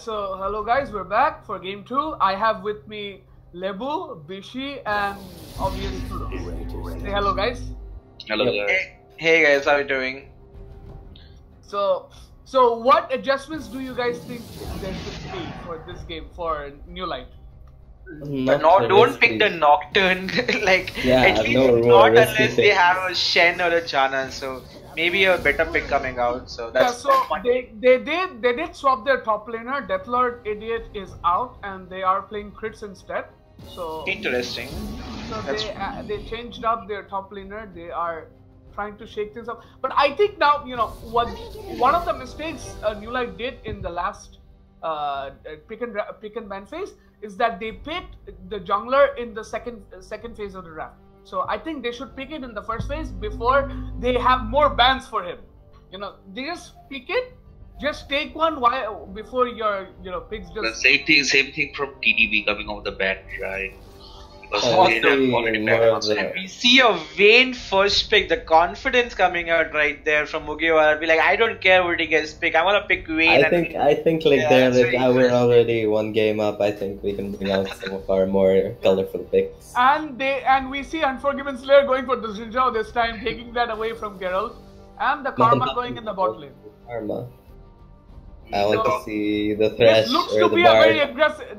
So hello guys, we're back for game 2. I have with me Lebu, Bishi, and obvious Tudo. Say hello guys. Hello guys. Hey guys, how are you doing? So what adjustments do you guys think there should be for this game for New Light? Don't pick the Nocturne. At least not unless they have a Shen or a Jana. So maybe a better pick coming out. So that's they did swap their top laner. Deathlord Idiot is out and they are playing crits instead. So interesting. So they changed up their top laner. They are trying to shake things up. But I think now one of the mistakes New Light did in the last pick and ban phase is that they picked the jungler in the second phase of the draft. So I think they should pick it in the first phase before they have more bans for him. They just pick it, just take one before your picks just. The same thing from TDB coming off the bat, right? We see a Vayne first pick, the confidence coming out right there from Mugiwara. Be like, I don't care what he gets picked. I want to pick Vayne. I think we're already one game up. I think we can bring out some of our more colorful picks. And we see Unforgiven Slayer going for the Xinjiao this time, taking that away from Geralt, and the Karma going in the bot lane. Karma. I want to see the Thresh This looks or to the be Bard.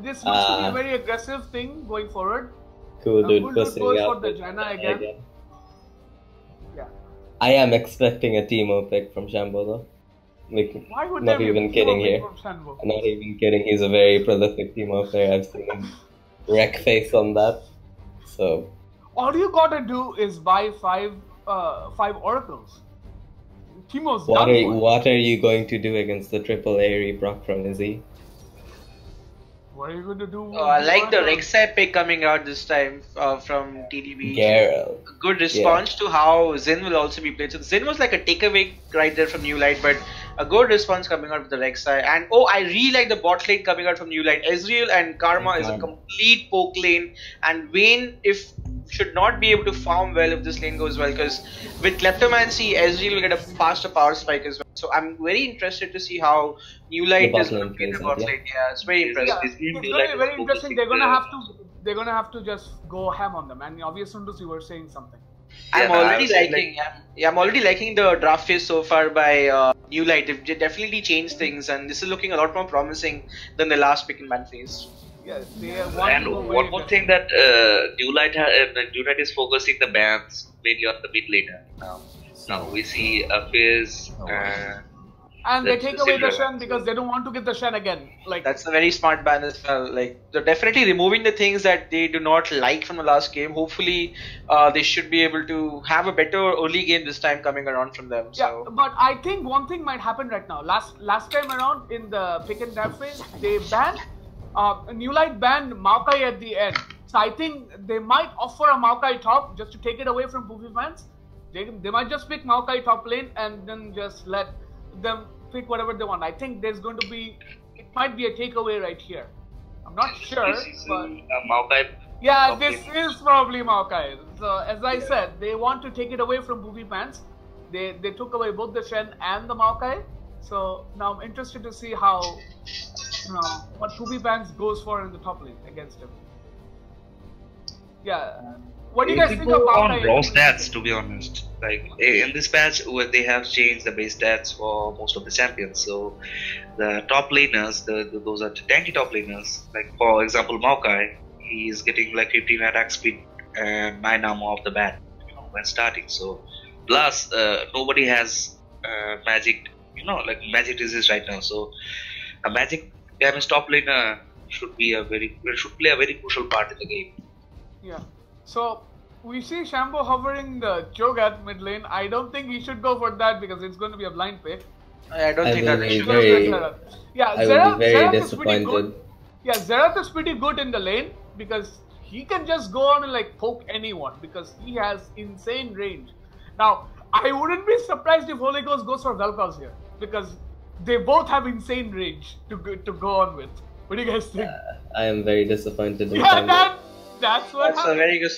This looks to be a very aggressive thing going forward. Cool dude, goes for the Janna again. Yeah. I am expecting a Teemo pick from Shambo though. Why would not there even be a kidding Teemo here. pick from Shambo? I'm not even kidding. He's a very prolific Teemo player. I've seen him wreck face on that. So all you gotta do is buy five oracles. Teemo's done. What are you going to do against the triple A proc from Izzy? What are you going to do? I like the Rek'Sai pick coming out this time from TDB. Geralt. Good response to how Xin will also be played. So Xin was like a takeaway right there from New Light, but a good response coming out with the Rek'Sai. And I really like the bot lane coming out from New Light. Ezreal and Karma is a complete poke lane, and Vayne should not be able to farm well if this lane goes well, because with Kleptomancy, Ezreal will get a faster power spike as well. So I'm very interested to see how New Light is going to play the bot lane. Yeah, it's very impressive. It's going to be very interesting. They're gonna have to just go ham on them. And obviously, you were saying something. I'm already liking the draft phase so far by New Light. They definitely changed things, and this is looking a lot more promising than the last pick and ban phase. Yes, and one more thing that New Light is focusing the bans mainly on the mid laner now. Now we see a phase and they take away the Shen because they don't want to get the Shen again. That's a very smart ban as well. They're definitely removing the things that they do not like from the last game. Hopefully, they should be able to have a better early game this time coming around from them. Yeah, but I think one thing might happen right now. Last time around in the pick and draft phase, they banned New Light banned Maokai at the end. So I think they might offer a Maokai top just to take it away from Poofy fans. They might just pick Maokai top lane and then just let them pick whatever they want. I think it might be a takeaway right here. I'm not sure, but Maokai. Yeah, this is probably Maokai. So as I said, they want to take it away from Poofy fans. They took away both the Shen and the Maokai. So now I'm interested to see how what Poofy fans goes for in the top lane against him. Yeah. What do you guys think about on raw stats, to be honest? In this patch, where they have changed the base stats for most of the champions, so the top laners, those are tanky top laners. For example, Maokai, he is getting 15 attack speed and 9 armor off the bat, when starting. So plus nobody has magic, magic resist right now. So a magic damage top laner should play a very crucial part in the game. Yeah. So we see Shambo hovering the Cho'Gath mid lane. I don't think he should go for that because it's going to be a blind pick. I don't think that is Xerath. Yeah, I will be very disappointed. Yeah, Xerath is pretty good in the lane because he can just go on and poke anyone because he has insane range. Now, I wouldn't be surprised if Holy Ghost goes for Vel'Koz here because they both have insane range to go on with. What do you guys think? I am very disappointed. That's what happened. A very good.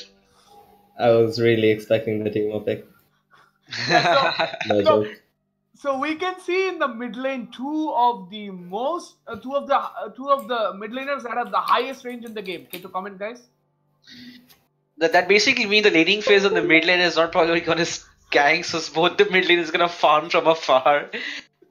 I was really expecting the Teemo pick. Yeah, No joke. So we can see in the mid lane two of the mid laners that have the highest range in the game. Can you comment, guys? That basically means the laning phase on the mid lane is not probably going to gank, so both the mid lane is going to farm from afar.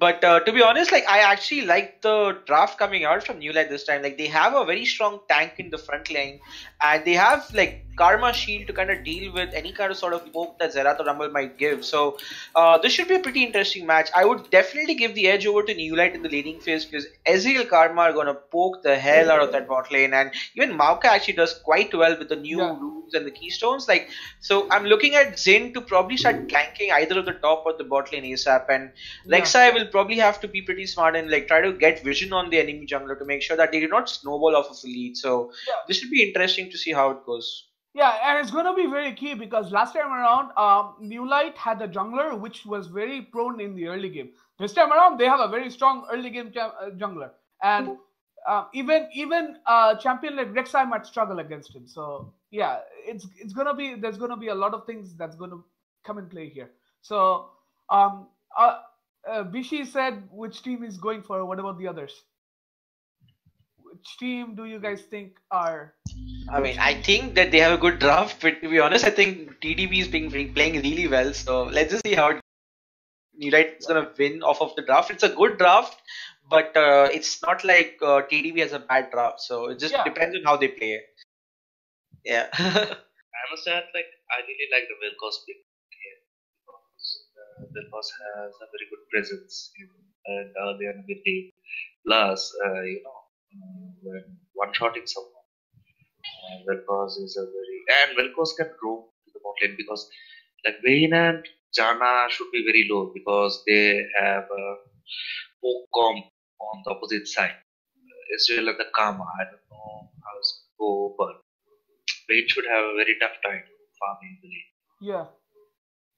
But to be honest, like I actually like the draft coming out from New Light this time. Like they have a very strong tank in the front lane, and they have like Karma Shield to kind of deal with any kind of sort of poke that Xerath or Rumble might give. So this should be a pretty interesting match. I would definitely give the edge over to New Light in the laning phase because Ezreal Karma are going to poke the hell out of that bot lane, and even Maoka actually does quite well with the new runes and the keystones. Like so, I'm looking at Zin to probably start ganking either of the top or the bot lane ASAP, and Rek'Sai will probably have to be pretty smart and like try to get vision on the enemy jungler to make sure that they do not snowball off of a lead. So this should be interesting to see how it goes. Yeah, and it's going to be very key because last time around, New Light had a jungler which was very prone in the early game. This time around, they have a very strong early game jungler, and even champion like Rek'Sai might struggle against him. So yeah, it's gonna be there's gonna be a lot of things that's gonna come in play here. So Bishi said which team is going for. What about the others? Which team do you guys think are? I mean, I think that they have a good draft, but to be honest, I think TDB is playing really well. So let's just see how New Light is gonna win off of the draft. It's a good draft, but it's not like TDB has a bad draft. So it just depends on how they play. Yeah. I must add, like I really like the Vel'Koz pick here because Vel'Koz has a very good presence and early in the game. Plus, when one-shotting someone, Vel'Koz is a Vel'Koz can roam to the bot lane because like Vayne and Janna should be very low because they have a poke comp on the opposite side. Israel and the Karma, I don't know how it's going to go, but Vayne should have a very tough time farming the lane. Yeah.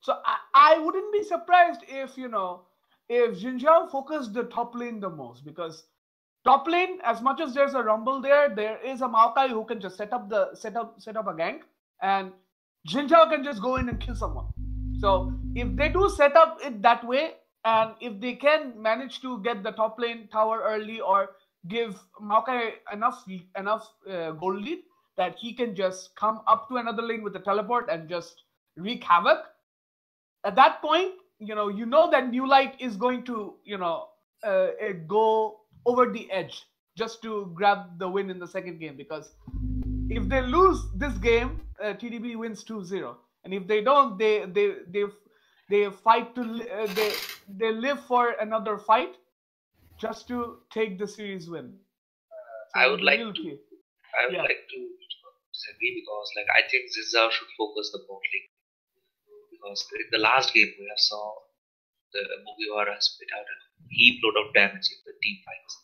So I wouldn't be surprised if if Xin Zhao focused the top lane the most because top lane, as much as there's a Rumble there is a Maokai who can just set up a gank, and Xin Zhao can just go in and kill someone. So if they do set up it that way, and if they can manage to get the top lane tower early or give Maokai enough gold lead that he can just come up to another lane with a teleport and just wreak havoc, at that point, you know that New Light is going to go over the edge just to grab the win in the second game, because if they lose this game, TDB wins 2-0, and if they don't, they fight to they live for another fight just to take the series win. So I would like to disagree because like I think Zizar should focus the bot lane because in the last game we have saw the Mugiwara spit out a heap load of damage in the team fights.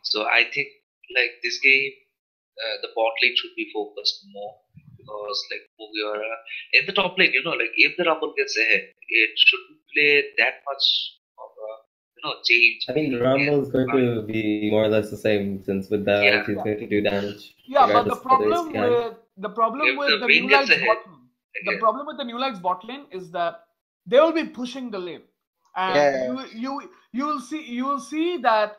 So I think like this game, the bot lane should be focused more because like Mugiwara in the top lane, like if the Rumble gets ahead, it shouldn't play that much of a change. I mean, Rumble is going to be more or less the same since with that he's going to do damage. Yeah, but the problem with the New Light's bot lane, the problem with the New Light's bot lane is that they will be pushing the lane, and you will see that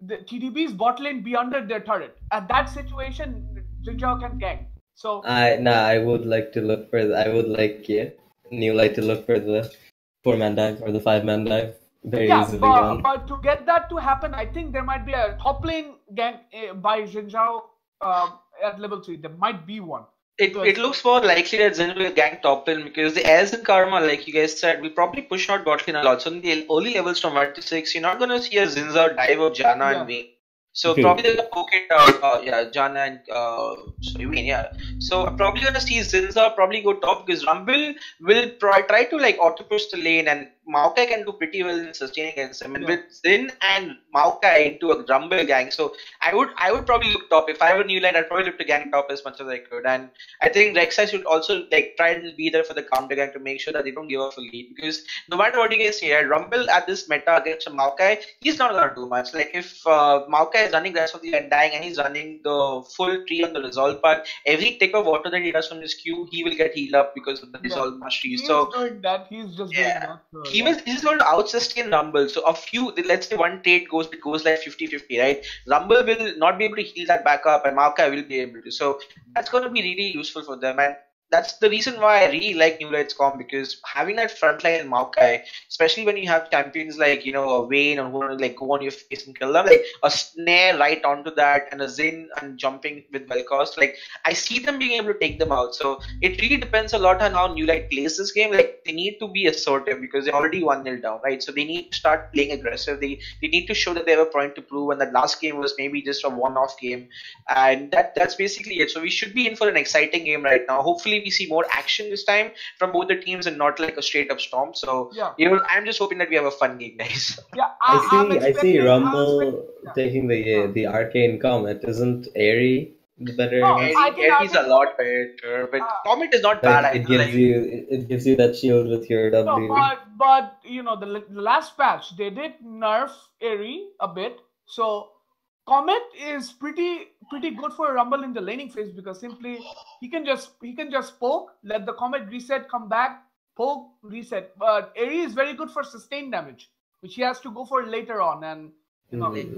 the TDB's bot lane be under their turret. At that situation, Xin Zhao can gank. So I would like to look for New Light to look for the 4-man dive or the 5-man dive. Very easily done. But to get that to happen, I think there might be a top lane gank by Xin Zhao at level 3. There might be one. It looks more likely that Zen will gank top lane because the Az and Karma, like you guys said, will probably push out bot lane a lot. So in the early levels from 1 to 6, you're not going to see a Zinza dive of Janna and Vayne. So probably they'll poke it out, Janna and Vayne, So I'm probably going to see Zinza probably go top because Rumble will try to like auto push the lane, and Maokai can do pretty well in sustaining against him. And with Zin and Maokai into a Rumble gank, so I would probably look top. If I were New Light, I'd probably look to gank top as much as I could. And I think Rek'Sai should also like try and be there for the counter gank to make sure that they don't give up a lead, because no matter what you guys say, Rumble at this meta against Maokai, he's not going to do much. Like if Maokai is running Rest of the Undying and he's running the full tree on the resolve part, every tick of water that he does from his Q, he will get healed up because of the resolve mastery. So doing that, he's just doing that. he's going to out-sustain Rumble. So a few, let's say one trade it goes like 50-50, right? Rumble will not be able to heal that back up, and Maokai will be able to. So that's going to be really useful for them, and that's the reason why I really like New Light's comp, because having that front line in Maokai, especially when you have champions like, a Vayne or who want to like go on your face and kill them, like a snare right onto that and a Zin and jumping with Vel'Koz, like I see them being able to take them out. So it really depends a lot on how New Light plays this game. Like they need to be assertive because they're already 1-0 down, right? So they need to start playing aggressive. They need to show that they have a point to prove, and that last game was maybe just a one-off game, and that's basically it. So we should be in for an exciting game right now. Hopefully we see more action this time from both the teams and not like a straight up storm. So I'm just hoping that we have a fun game, guys. Yeah, I see Rumble taking the Arcane Comet. Isn't Airy the better? No, Airy's a lot better, but Comet is not bad. It gives you that shield with your W. No, but the last patch they did nerf Airy a bit, so Comet is pretty good for Rumble in the laning phase, because simply he can just poke, let the Comet reset, come back, poke, reset. But Airy is very good for sustained damage, which he has to go for later on, and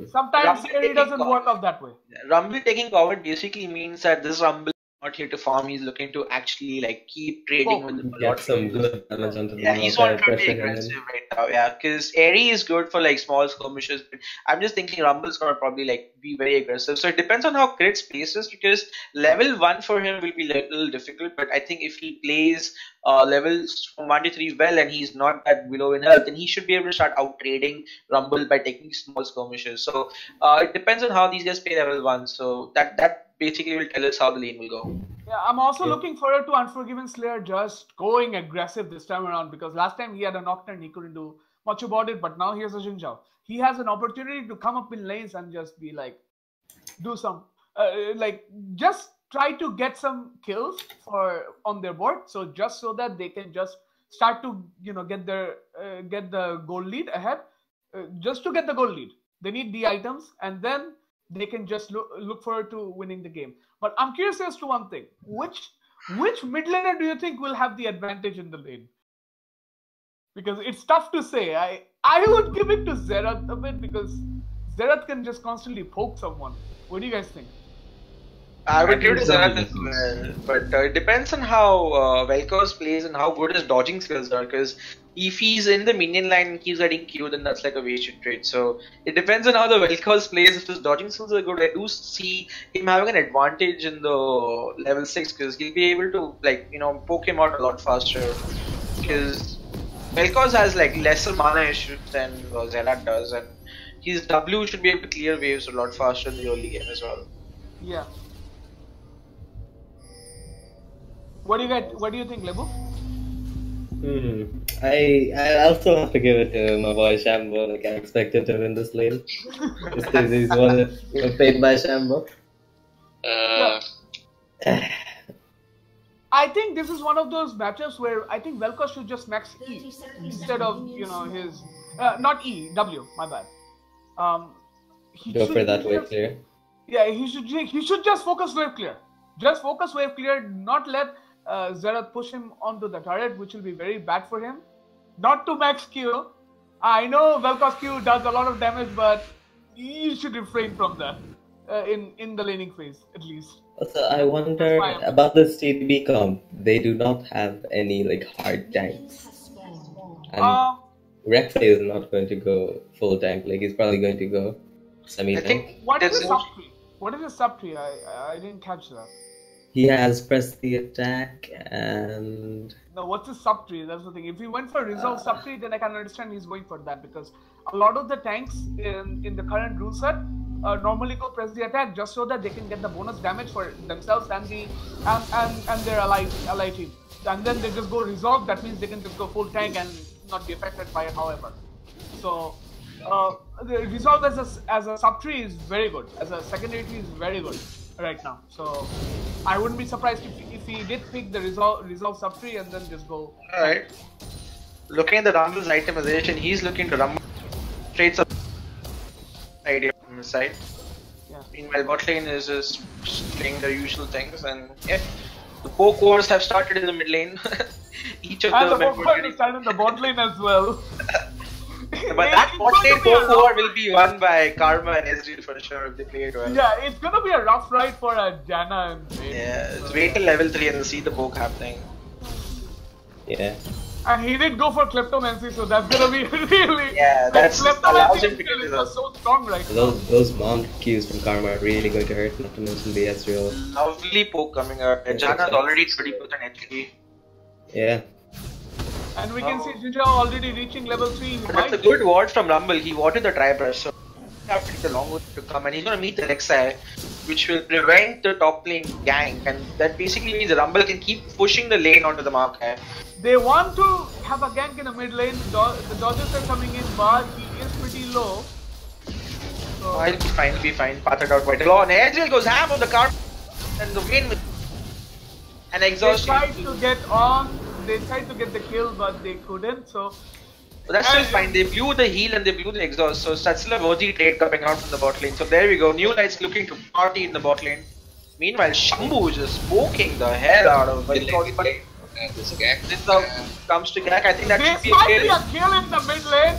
sometimes Airy doesn't work out that way. Rumble taking Comet basically means that this Rumble is not here to farm. He's looking to actually like keep trading with the get some good damage onto the he's wanting to be aggressive right now. Yeah, because Airy is good for like small skirmishes. But I'm just thinking Rumble's gonna probably like be very aggressive. So it depends on how Crit's places, because level 1 for him will be a little difficult. But I think if he plays levels from 1 to 3 well, and he's not that below in health, then he should be able to start out trading Rumble by taking small skirmishes. So it depends on how these guys play level 1. So that basically will tell us how the lane will go. Yeah, I'm also looking forward to Unforgiven Slayer just going aggressive this time around, because last time he had a Nocturne, he couldn't do much about it, but now he has a Xin Zhao. He has an opportunity to come up in lanes and just be like, do some, just try to get some kills on their board, so just so that they can just start to get the gold lead ahead. Just to get the gold lead, they need the items, and then they can just look forward to winning the game. But I'm curious as to one thing: which mid laner do you think will have the advantage in the lane? Because it's tough to say. I would give it to Xerath a bit, because Xerath can just constantly poke someone. What do you guys think? I would give it to Xerath as well, but it depends on how Vel'Koz plays and how good his dodging skills are, because if he's in the minion line and keeps getting Q, then that's like a wasted trade. So it depends on how the Vel'Koz plays. If his dodging skills are good, I do see him having an advantage in the level 6, because he'll be able to poke him out a lot faster, because Vel'Koz has like lesser mana issues than Xerath does, and his W should be able to clear waves a lot faster in the early game as well. Yeah. What do you think, Lebu? I also have to give it to my boy Shambo. Like, I expected to win this lane. He's one paid by Shambo. I think this is one of those matchups where I think Vel'Koz should just max E instead of his not E, W. My bad. Go for that wave clear. Yeah, he should just focus wave clear. Just focus wave clear. Not let Xerath push him onto the turret, which will be very bad for him. Not to max Q. I know Vel'Koz Q does a lot of damage, but you should refrain from that in the laning phase, at least. Also, I wonder about this TDB comp. They do not have any hard tanks. And Rek'Sai is not going to go full tank. He's probably going to go semi-tank. What is the sub tree? What is the sub tree? I didn't catch that. He has pressed the attack and... No, what's his sub tree? That's the thing. If he went for resolve sub tree, then I can understand he's going for that, because a lot of the tanks in the current rule set normally go press the attack just so that they can get the bonus damage for themselves and their ally team. And then they just go resolve. That means they can just go full tank and not be affected by it, however. So the resolve as a sub tree is very good. As a secondary tree is very good right now. So I wouldn't be surprised if he did pick the resolve sub tree and then just go. Alright. Looking at the Rumble's itemization, he's looking to Rumble trades up idea from his side. Yeah. Meanwhile, bot lane is just playing the usual things, and yeah, the poke wars have started in the mid lane. each of And them. the Poke is stand in the bot lane as well. But that bot lane Poke war will be won by Karma and Ezreal for sure if they play it well. Yeah, it's gonna be a rough ride for Janna and Vayne. Yeah, just wait till level 3 and see the Poke happening. Yeah. And he did go for Kleptomancy, so that's gonna be really... Yeah, that's allows him to get is so strong right now. Those Monk Qs from Karma are really going to hurt, not to mention the Ezreal. Lovely Poke coming out. Janna's already 30% HP. Yeah. And we can see Jinja already reaching level 3. That's a good ward from Rumble. He warded the Tri-Brush, so he have to take the long way to come, and he's gonna meet the Rek'Sai, which will prevent the top lane gank, and that basically means the Rumble can keep pushing the lane onto the Maokai. They want to have a gank in the mid lane. The dodgers are coming in, but he is pretty low. So He'll be fine. Path it out quite a lot. And Ezreal goes ham on the card, and the Vayne with an exhaust. They tried to get on. They tried to get the kill, but they couldn't. So but that's still fine. They blew the heal and they blew the exhaust. So that's still a worthy trade coming out from the bot lane. So there we go. New Light's looking to party in the bot lane. Meanwhile, Shambu is just poking the hell out of it. This Gak. This comes to Gak. I think that should be might be a kill in the mid lane.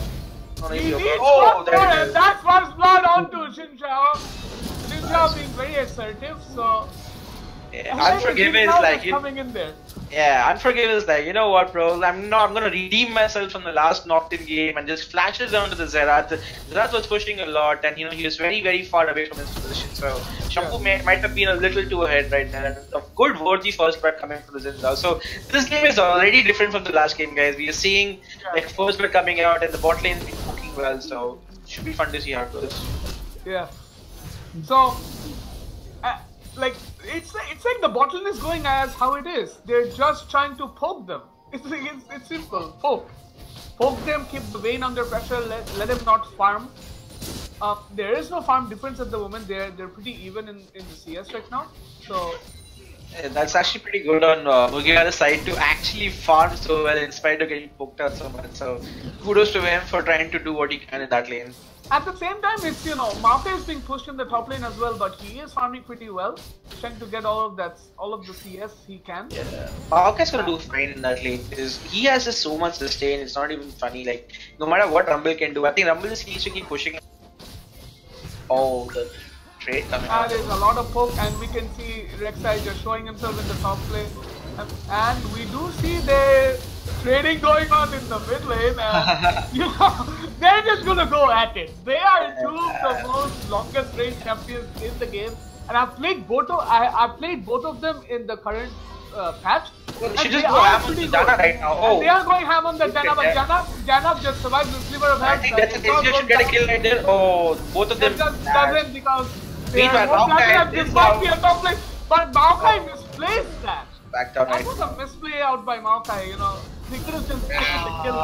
He needs oh, one there more, it and is. that's first blood onto Xinjiao. Xinjiao being very assertive, so... Unforgive is like coming in there. Yeah, Unforgive is like, you know what, bro? I'm gonna redeem myself from the last knocked-in game and just flashes down to the Xerath. Xerath was pushing a lot, and he was very, very far away from his position. So Shampoo might have been a little too ahead right there. And a good worthy first bet coming from the Zinzao. So this game is already different from the last game, guys. We are seeing like first bet coming out and the bot lane been working well. So it should be fun to see how it goes. Yeah. So. Like it's like the bot lane is going as how it is. They're just trying to poke them. It's simple. Poke them, keep the Vayne under pressure. Let him not farm. There is no farm difference at the moment. They're pretty even in the CS right now. So yeah, that's actually pretty good on Mugiwara's side to actually farm so well in spite of getting poked out so much. So kudos to him for trying to do what he can in that lane. At the same time, it's, you know, Maokai is being pushed in the top lane as well, but he is farming pretty well. He's trying to get all of the CS he can. Yeah, Maokai's gonna do fine in that lane because he has just so much sustain. It's not even funny. Like no matter what Rumble can do, I think Rumble just needs to keep pushing. Oh, the trade coming out. There's a lot of poke, and we can see Rek'Sai just showing himself in the top lane, and we do see the trading going on in the mid lane, and you know, they're just gonna go at it. They are two of the most longest range champions in the game, and I've played both of them in the current patch. Well, she just go ham on the Janna right now. Oh, they are going ham on the Janna, but Janna just survived the sliver of health. I think that's a Ezreal should get a kill right there. Oh, both of them. Just doesn't because meanwhile, Maokai this might be a top lane, but Maokai misplaced that. Back down That right. was a misplay out by Maokai, you know. He could have just taken the kill.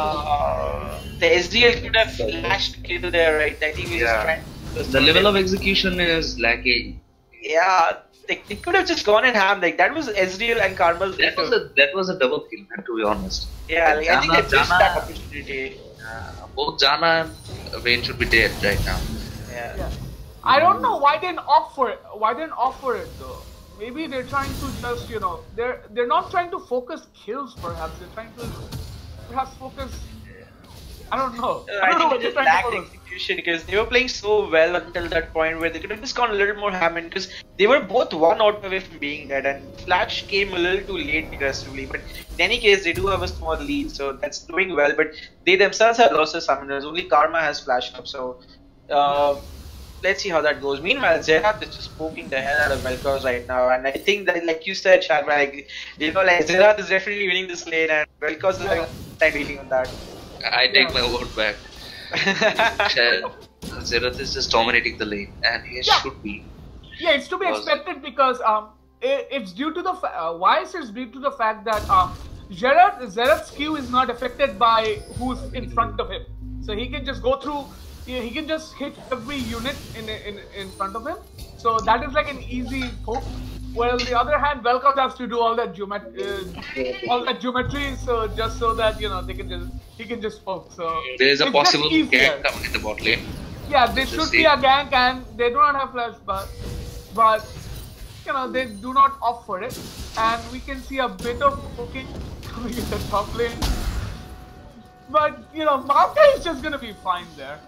The Ezreal could have flashed kill there, right? I think we just trying. The level of execution is lacking. Yeah, they could have just gone and ham. Like that was Ezreal and Karma's. That was a double kill, man, to be honest. Yeah, like, I think they missed Janna, that opportunity. Both Janna and Vayne should be dead right now. Yeah. I don't know why they didn't opt for it. Why didn't opt for it though? Maybe they're trying to just, you know, they're not trying to focus kills. Perhaps they're trying to perhaps focus. I don't know. I think they just lacked execution because they were playing so well until that point where they could have just gone a little more ham in because they were both one out away from being dead, and Flash came a little too late aggressively. But in any case, they do have a small lead, so that's doing well. But they themselves have lost their summoners. Only Karma has flashed up, so let's see how that goes. Meanwhile, Xerath is just poking the hell out of Vel'Koz right now, and I think that, like you said, Sharma, like, you know, like Xerath is definitely winning this lane, and Vel'Koz is having a time dealing on that. I take my word back. Xerath is just dominating the lane, and he should be. Yeah, it's to be expected because it's due to the why is it due to the fact that Xerath's Q is not affected by who's in front of him, so he can just go through. He can just hit every unit in front of him, so that is like an easy poke. Well, on the other hand, Vel'Koz has to do all that geometry, so just so that, you know, he can just poke. So there is a possible gank coming in the bot lane. Yeah, there should be a gank, and they do not have flash, but they do not opt for it. And we can see a bit of poking coming in the top lane. But, Maka is just gonna be fine there.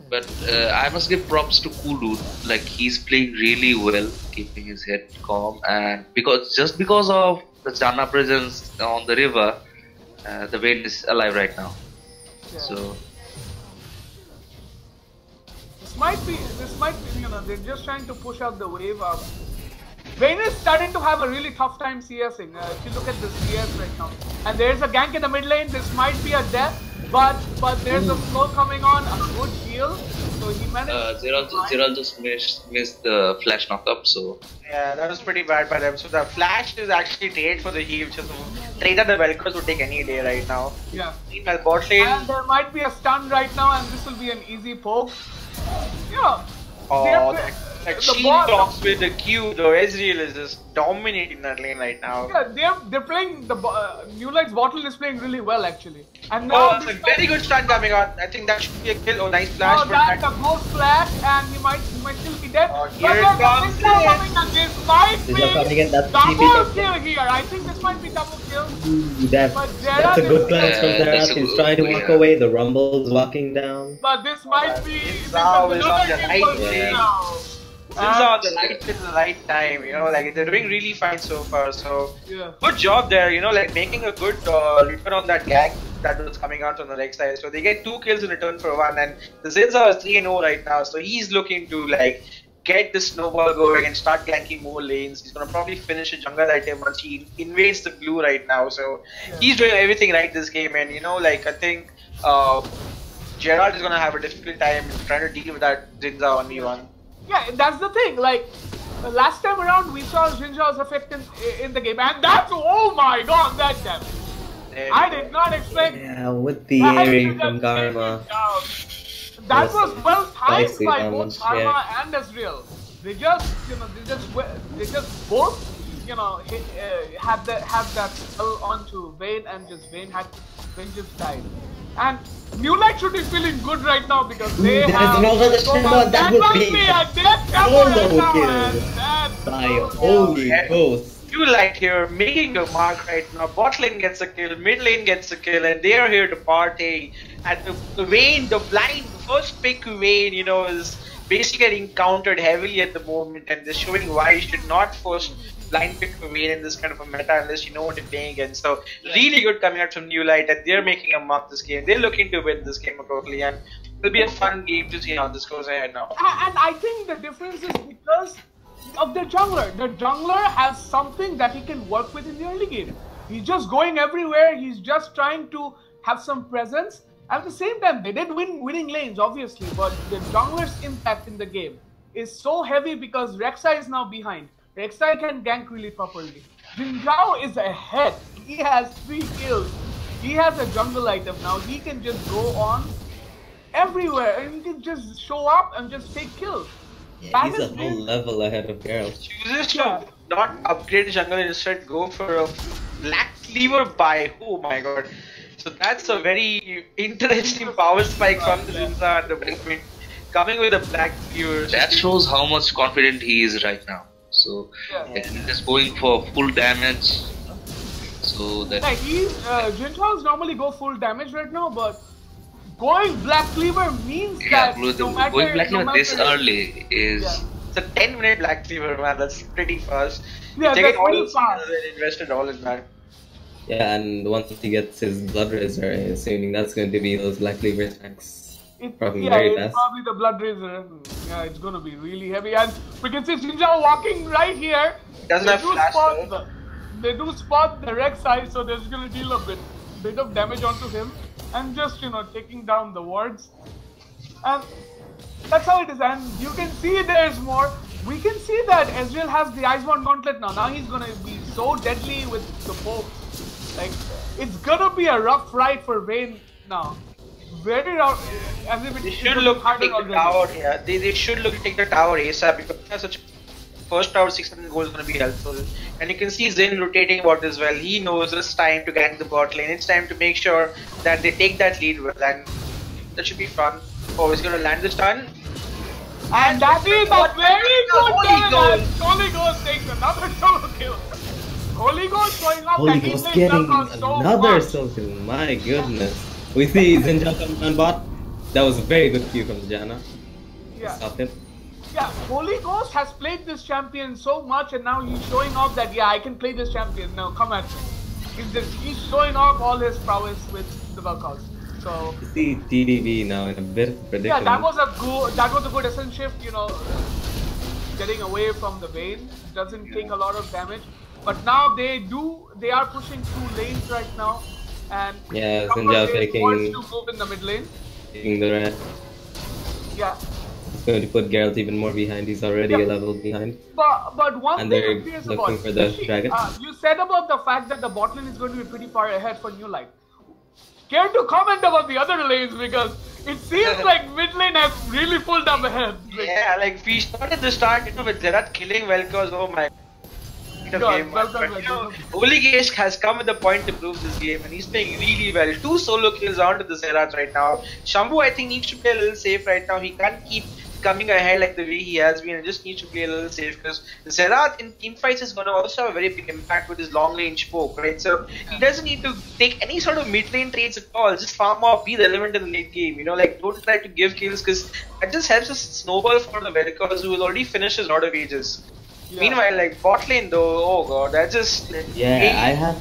But I must give props to Kulu. Like, he's playing really well, keeping his head calm, and because of the Janna presence on the river, the Vayne is alive right now. Yeah. So this might be, they're just trying to push out the wave up. Vayne is starting to have a really tough time CSing. If you look at the CS right now, and there's a gank in the mid lane. This might be a death. But there's a slow coming on, a good heal, so he managed. Zeral just missed the flash knockup, so yeah, that was pretty bad by them. So the flash is actually trade for the heal. Just trade that the Velcros would take any day right now. Yeah. Meanwhile, bot lane. And there might be a stun right now, and this will be an easy poke. Oh, that shield blocks with the Q, though. Ezreal is just dominating that lane right now. Yeah, they're playing the New Light's bottle is playing really well actually. And now that's a very good stun coming out. I think that should be a kill. Oh, nice flash. Oh, that's a ghost flash, and he might still be dead. Oh, here it comes. This might be double kill here. I think this might be double kill. That's a good glance from Zerat. He's trying to walk away. The Rumble is walking down. But this might be. Now is on the right thing. Since on the right fit at the right time, like they're doing really fine so far. So good job there, like making a good return on that gag that was coming out on the leg side. So they get 2 kills in return for 1, and the Zinza is 3-0 right now. So he's looking to get the snowball going and start ganking more lanes. He's gonna probably finish a jungle item once he invades the blue right now. So he's doing everything right this game, and I think Gerald is gonna have a difficult time trying to deal with that Zinza 1v1. Yeah, that's the thing. Like last time around, we saw Jinja's effect in the game, and that's oh my god, that damage! I did not expect. Yeah, with the airing from Karma. That was well timed by both Karma and Ezreal. They just both had that spell onto Vayne, and Vayne just died. And New Light should be feeling good right now because they have that would be a holy ghost. New Light here making a mark right now. Bot lane gets a kill, mid lane gets a kill, and they are here to party. And the Vayne, the first pick Vayne, is basically getting countered heavily at the moment, and they're showing why you should not first blind pick for Vayne in this kind of a meta unless you know what you're playing against. So really good coming out from New Light, and they're making a mark this game. They're looking to win this game totally, and it'll be a fun game to see how this goes ahead now. And I think the difference is because of the jungler. The jungler has something that he can work with in the early game. He's just going everywhere. He's just trying to have some presence. At the same time, they did winning lanes, obviously, but the jungler's impact in the game is so heavy because Rek'Sai is now behind. Rek'Sai can gank really properly. Xin Zhao is ahead. He has 3 kills. He has a jungle item now. He can just go on everywhere and he can just show up and just take kills. Yeah, he's a whole level ahead of Geralt. Chooses to not upgrade jungle and instead go for a black cleaver buy. Oh my god. So that's a very interesting power spike from the Zinza at the moment. Coming with a black cleaver. That shows how much confident he is right now. So he's just going for full damage. So that Jinjaos normally go full damage right now, but going black cleaver means that no matter, going black cleaver this early is it's a 10-minute black cleaver, man. That's pretty fast. Yeah, that's pretty fast. Invested all in that. Yeah, and once he gets his Blood Razor, I'm assuming that's going to be those black cleaver attacks. Probably the Blood Razor. Yeah, it's gonna be really heavy, and we can see Jinjao walking right here. Doesn't have flash. They do spot the Rek'Sai, so they're just gonna deal a bit of damage onto him, and just taking down the wards. And that's how it is. And you can see there's more. We can see that Ezreal has the Iceborne Gauntlet now. Now he's gonna be so deadly with the poke. Like it's gonna be a rough ride for Vayne now. Very rough. As if they should look to take the tower. Yeah, they should look to take the tower ASAP because that's such first tower 600 gold is going to be helpful. And you can see Zen rotating bot as well. He knows it's time to gank the bot lane. It's time to make sure that they take that lead well, and that should be fun. Oh, he's going to land the stun. And that is a very good Holy damage. Holy Ghost takes another solo kill. Holy Ghost showing up Holy that he Ghost plays getting Velcro so another much. solo kill. My goodness. We see Zinja coming on bot. That was a very good cue from Janna. Yeah. Stop him. Yeah, Holy Ghost has played this champion so much, and now he's showing off that yeah, I can play this champion. Now come at me. He's showing off all his prowess with the Velcros. So You see TDB now in a bit of predicament. yeah, that was a good essence shift. You know, getting away from the Vayne doesn't take a lot of damage. But now they are pushing through lanes right now, and Yeah, Zinja taking to move in the mid lane. taking the red. Yeah. Going to put Geralt even more behind. He's already a level behind. But one And thing they're I'm curious looking about, for the dragon. You said about the fact that the bot lane is going to be pretty far ahead for New Light. Care to comment about the other lanes, because it seems like mid lane has really pulled up ahead. Like, Yeah, like we started the start, with Zerat killing Velcros. Oh my. Holy Ghost has come with a point to prove this game, and he's playing really well. 2 solo kills onto the Zerat right now. Shambu, I think, needs to play a little safe right now. He can't keep coming ahead like the way he has been, and just needs to play a little safe, because Zerat in teamfights is going to also have a very big impact with his long range poke, right? So he doesn't need to take any sort of mid lane trades at all. Just farm off, be relevant in the late game. Like, don't try to give kills, because that just helps us snowball for the Velcros, who will already finish his Lord of Ages. Yeah. Meanwhile, like bot lane though, oh god, that just I have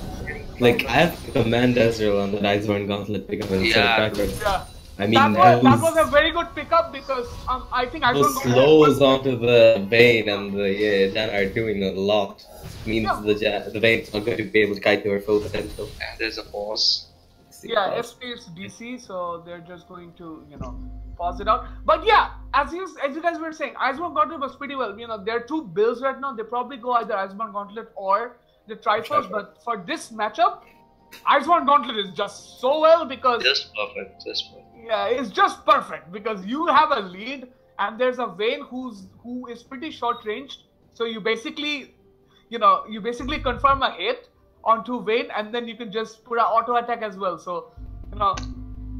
to commend Ezreal on the Iceborne Gauntlet pickup instead of Crackers. Yeah. I mean, that was a very good pickup, because I think those slows onto the Vayne and the Janna are doing a lot. Means the Vayne's not going to be able to kite to her full potential. And there's a pause. Yeah, SP is DC, so they're just going to, pause it out. But yeah, as you guys were saying, Iceborne Gauntlet was pretty well. There are 2 builds right now. They probably go either Iceborne Gauntlet or the Triforce. But for this matchup, Iceborne Gauntlet is just so well, because just perfect. Yeah, it's just perfect, because you have a lead and there's a Vayne who is pretty short ranged. So you basically confirm a hit onto Vayne, and then you can just put an auto attack as well. So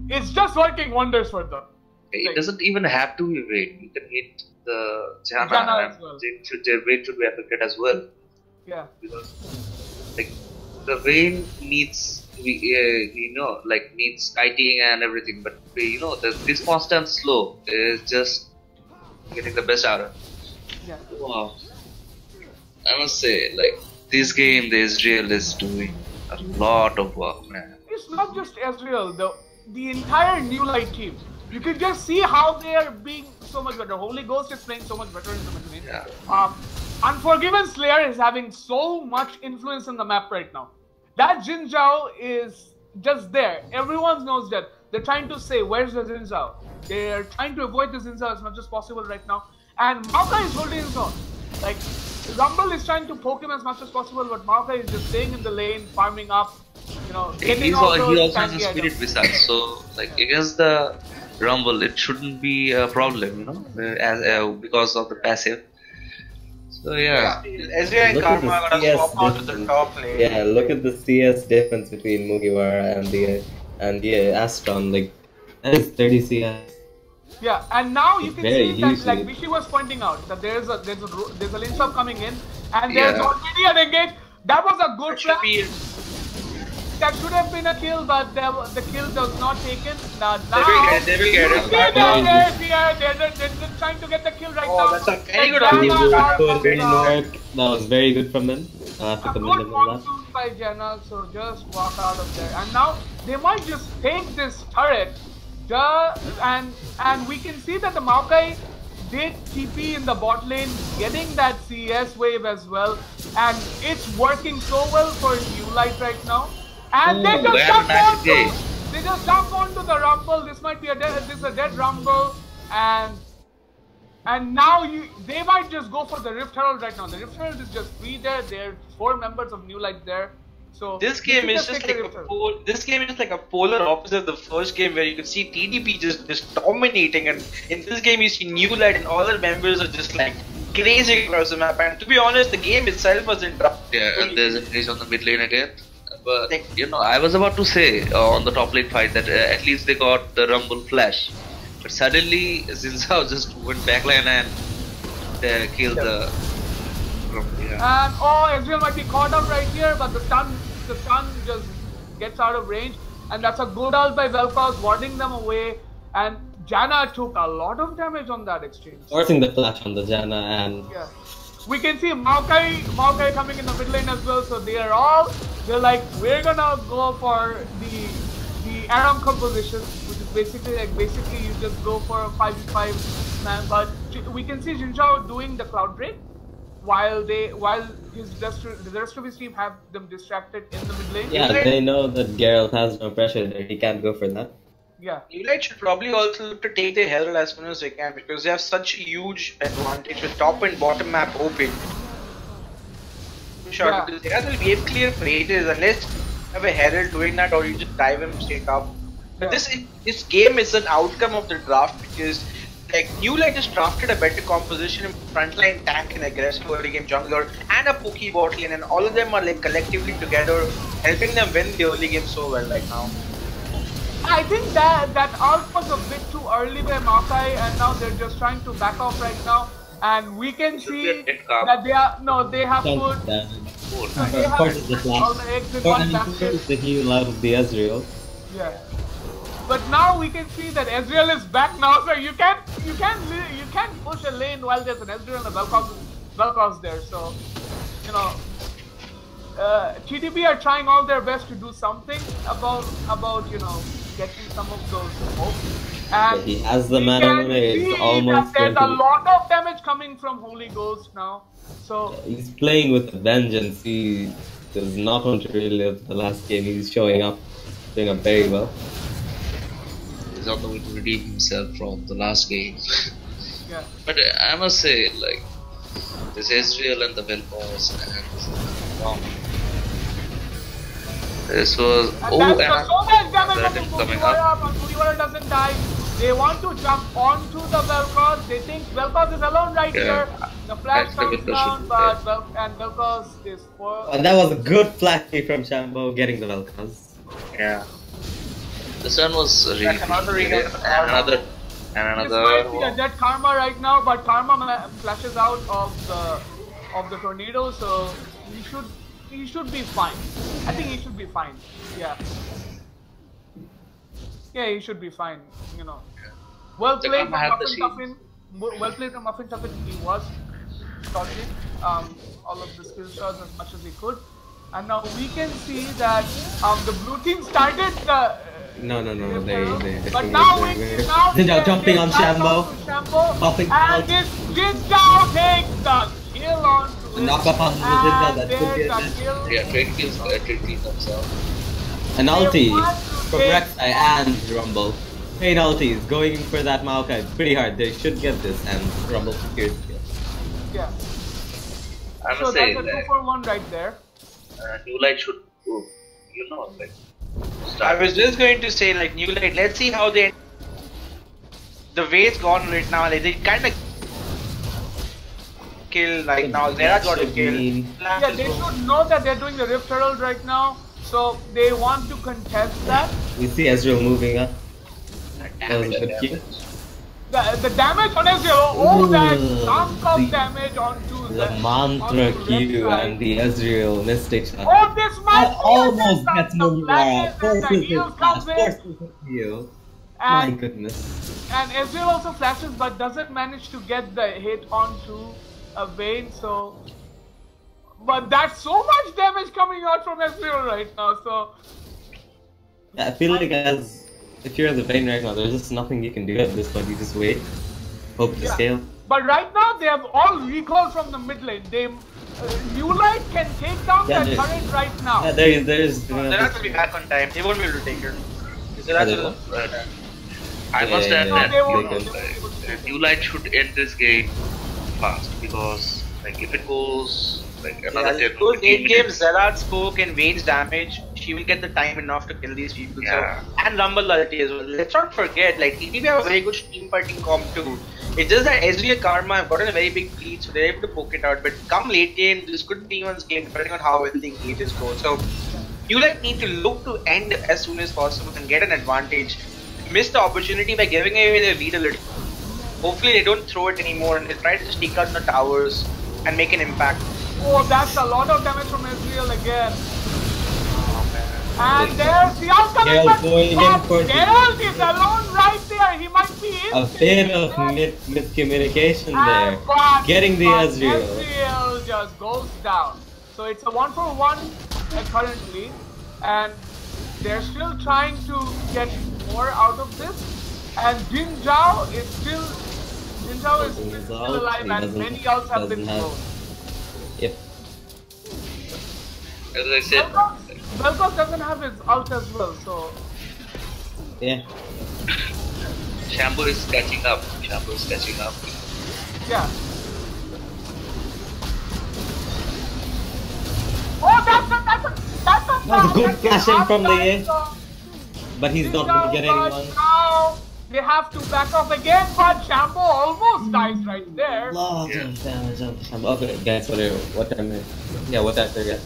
it's just working wonders for them. It doesn't even have to be Vayne. You can hit the Janna as well. Vayne should be affected as well. Yeah. Because the Vayne needs needs kiting and everything, but this constant slow is just getting the best out of it. Yeah. Wow. I must say, this game, the Ezreal is doing a lot of work, man. It's not just Ezreal, the entire New Light team. You can just see how they are being so much better. Holy Ghost is playing so much better in the mid lane. Yeah. Unforgiven Slayer is having so much influence in the map right now. That Jin Zhao is just there. Everyone knows that. They're trying to say, where's the Jin Zhao? They're trying to avoid the Jin Zhao as much as possible right now. And Maokai is holding his own. Rumble is trying to poke him as much as possible, but Maokai is just staying in the lane, farming up, he also has a Spirit Visage, so against the Rumble, it shouldn't be a problem, because of the passive. So yeah. Ezreal and Karma are gonna swap out to the top lane. Yeah, look at the CS difference between Mugiwara and the Astron. That is 30 CS. Yeah, and now you can see that, easily. Vishy was pointing out, that there's a lane swap coming in, and there's already an engage. That was a good try. That should have been a kill, but the kill was not taken. Now they will get it. They're trying to get the kill right now. That's a very good idea. That was very good from them. I'll have to commend them on that. By Janna, so just walk out of there. And now they might just take this turret, and we can see that the Maokai did TP in the bot lane, getting that CS wave as well, and it's working so well for New Light right now. And they just jump onto the Rumble. This might be a dead Rumble, and now they might just go for the Rift Herald right now. The Rift Herald is just free there. There are 4 members of New Light there. So this game is just like a polar opposite of the first game, where you could see TDP just dominating, and in this game you see New Light and all their members are just crazy across the map. And to be honest, the game itself was interrupted. Yeah, and there's a race on the mid lane again. But I was about to say on the top lane fight that at least they got the Rumble Flash. But suddenly Xin Zhao just went backline and killed the. And Ezreal might be caught up right here, but the stun just gets out of range, and that's a good ult by Vel'Koz, warding them away. And Janna took a lot of damage on that exchange. Forcing the flash on the Janna, and yeah, we can see Maokai coming in the mid lane as well. So they're like, we're gonna go for the Aram composition, which is basically you just go for a 5v5 man. But we can see Xin Zhao doing the Cloud Break, while the rest of his team have them distracted in the mid lane. Yeah, they know that Geralt has no pressure there. He can't go for that. Yeah. Newlight should probably also look to take their herald as soon as they can, because they have such a huge advantage with top and bottom map open. Sure, Yeah. because they have the wave clear for ages unless you have a herald doing that, or you just dive him straight up. But this game is an outcome of the draft, because like Newlight has drafted a better composition in frontline tank and aggressive early game jungler and a pokey bot lane, and all of them are like collectively together helping them win the early game so well right now. I think that ult was a bit too early by Maokai, and now they're just trying to back off right now. And we can see that they have put all the eggs in one basket. The heal out of the Ezreal. Yeah. But now we can see that Ezreal is back now, so you can't push a lane while there's an Ezreal and a Vel'Koz there. So TTP are trying all their best to do something about getting some of those hopes. And he has the mana. It's almost there's a lot of damage coming from Holy Ghost now. So he's playing with a vengeance. He does not want to relive the last game. He's showing up, doing up very well. He's on the way to redeem himself from the last game. Yeah. But I must say, like, this Ezreal and the Vel'Koz and this was so much damage coming up. But Fujiwara doesn't die. They want to jump onto the Vel'Koz. They think Vel'Koz is alone right here. The flash comes down, but Vel'Koz is for. And that was a good flash from Shambo getting the Vel'Koz. Yeah. This one was really another. This might be a dead Karma right now, but Karma flashes out of the tornado, so he should be fine. I think he should be fine. Yeah. Yeah, he should be fine. Well played from Muffin Tuffin. Well played from Muffin Tuffin. He was dodging all of the skill shots as much as he could. And now we can see that the blue team started. No. But now they're jumping on Shambo. And this Jinzhao takes the kill on to knock up on the Jinzhao. That could be a death. Yeah, trade kills themselves. An ulti from Rek'Sai and Rumble. Pain ultis going for that Maokai pretty hard. They should get this, and Rumble secures the kill. Yeah. I must So say that's a that 2-for-1 right there. Newlight should, I was just going to say, like, Newlight, let's see how they. The way it's gone right now, like, they kind of kill right now. Zera got a kill. Yeah, they should know that they're doing the Rift Herald right now, so they want to contest that. We see Ezreal moving up. That was a good kill. The damage on Ezreal, that chunk of damage onto the mantra Q and the Ezreal Mystic Shot. Oh, this might almost gets Mugiwara. Forces heal. My goodness. And Ezreal also flashes but doesn't manage to get the hit onto a Vayne, so. But that's so much damage coming out from Ezreal right now, so. Yeah, I feel like if you're the Vayne right now, there's just nothing you can do at this point. You just wait, hope to scale. But right now they have all recall from the mid lane. Newlight can take down that turret right now. Yeah, there's. They're not gonna be back on time. They won't be able to take her. I must add that Newlight should end this game fast, because like if it goes like another 10 those 8 games, Zerad's poke and Vayne's damage, she will get the time enough to kill these people. Yeah. So, and Rumble ulti as well. Let's not forget, like, TTP have a very good team fighting comp too. It's just that Ezreal Karma have gotten a very big lead, so they're able to poke it out. But come late game, this could be anyone's game depending on how well the engages go. So, you need to look to end as soon as possible and get an advantage. missed the opportunity by giving away their lead a little. Hopefully they don't throw it anymore and they try to just take out the towers and make an impact. Oh, that's a lot of damage from Ezreal again. And there's the outcoming, but Geralt is alone right there. He might be in. A bit of miscommunication there. Getting the Ezreal. Ezreal just goes down. So it's a 1-for-1 currently, and they're still trying to get more out of this. And Jin Zhao is still alive, and many ults have been thrown. Yep. As I said, Vel'Koz doesn't have his ult as well, so yeah. Shampoo is catching up. yeah. Oh, that's a good flashing from the A. But he's not going to get anyone. Now they have to back off again, but Shampoo almost dies right there. Lot of damage on Shampoo. Okay, guys, what time is it? Yeah, what time is it?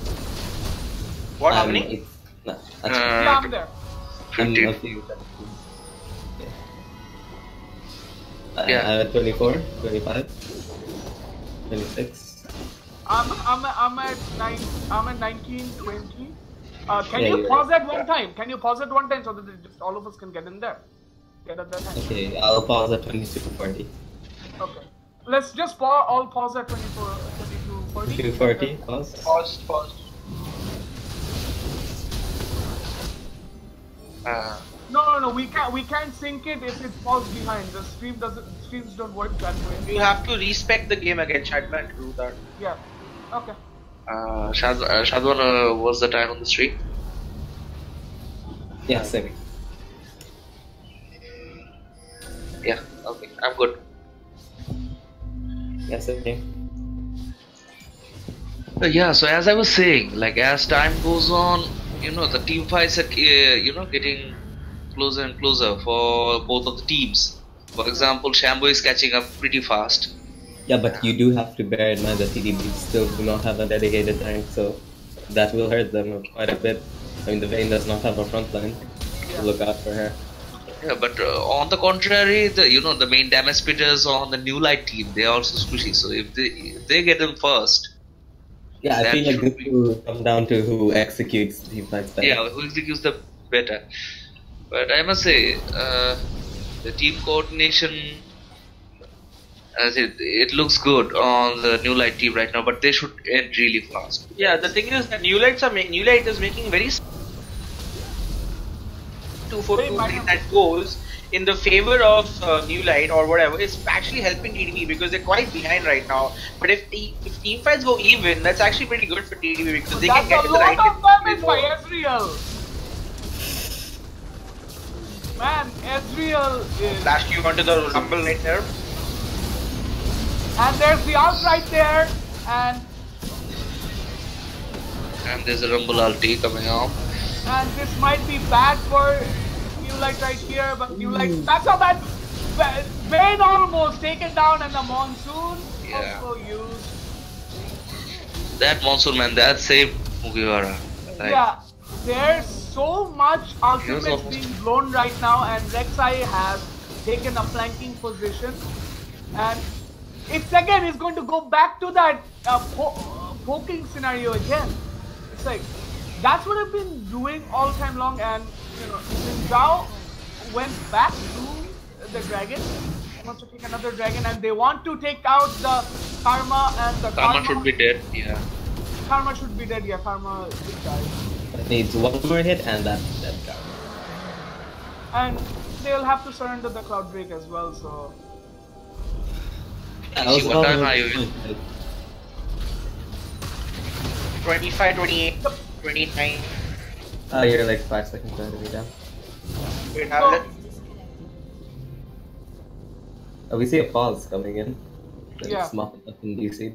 What, how many? No, Yeah, I'm there. 15. I'm at 24, 25, 26. I'm at 19, 20. Can you pause that one time? Can you pause it one time so that just all of us can get in there? Get at that time. Okay, I'll pause at 22, 40. Okay. Let's just all pause at 22, 40. 22, 40, pause. Pause. No. We can't sync it if it's paused behind. The streams don't work that way. You have to respect the game again, Chatman, to do that. Yeah. Okay. Shadwan, what's the time on the stream? Yeah, same. Yeah, okay, I'm good. Yes, okay. Yeah, so as I was saying, like as time goes on, the team fights are getting closer and closer for both of the teams. For example, Shampoo is catching up pretty fast. Yeah, but you do have to bear in mind that TDB still do not have a dedicated tank, so that will hurt them quite a bit. I mean, the Vayne does not have a front line to look out for her. Yeah, but on the contrary, the main damage spitters on the New Light team, they are also squishy. So if they get them first. Yeah, I feel like this will come down to who executes team fights better. Yeah, who executes the better. But I must say, the team coordination, as it looks good on the New Light team right now, but they should end really fast. Yeah, the thing is that New Light is making very 2-4-2 that goes in the favor of New Light or whatever. It's actually helping TDB because they're quite behind right now. But if team fights go even, that's actually pretty good for TDB because they can get to the right. That's a lot of damage by Ezreal. Man, Ezreal is... Flash you onto the Rumble right there. And there's the ult right there. And there's a Rumble ulti coming out. And this might be bad for New Light right here, but New Light... That's how bad... Vayne almost taken down and the Monsoon also used. That Monsoon, man, that saved Mugiwara. Like, yeah, there's so much ultimates being blown right now, and Rek'Sai has taken a flanking position, and it's going to go back to that poking scenario again. It's like that's what I've been doing all time long, and Zhao went back to the dragon, wants to take another dragon, and they want to take out the Karma, and the Karma should be dead. Yeah. Karma should be dead. Yeah, Karma should die. It needs one more hit and that's dead Karma. And they'll have to surrender the Cloud Drake as well, so... What time are you in? 25, 28, 29. You're like 5 seconds ahead of me down. Wait, have it. We see a pause coming in. Yeah. It's mopping up in DC.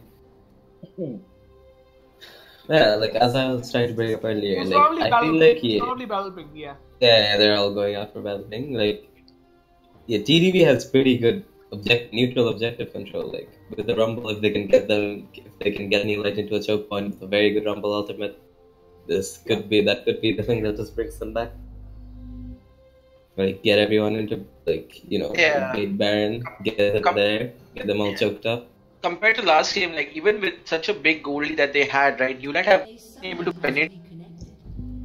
Yeah, like as I was trying to bring up earlier, It's like I feel like probably Battlebing, yeah. Yeah, they're all going out for Battlebing. Like, yeah, TDB has pretty good neutral objective control. Like with the Rumble, if they can get New Light into a choke point with a very good Rumble ultimate, that could be the thing that just brings them back. like get everyone into bait Baron, get them there, get them all choked up. Compared to last game, like even with such a big goalie that they had, right, you might have been able to penetrate.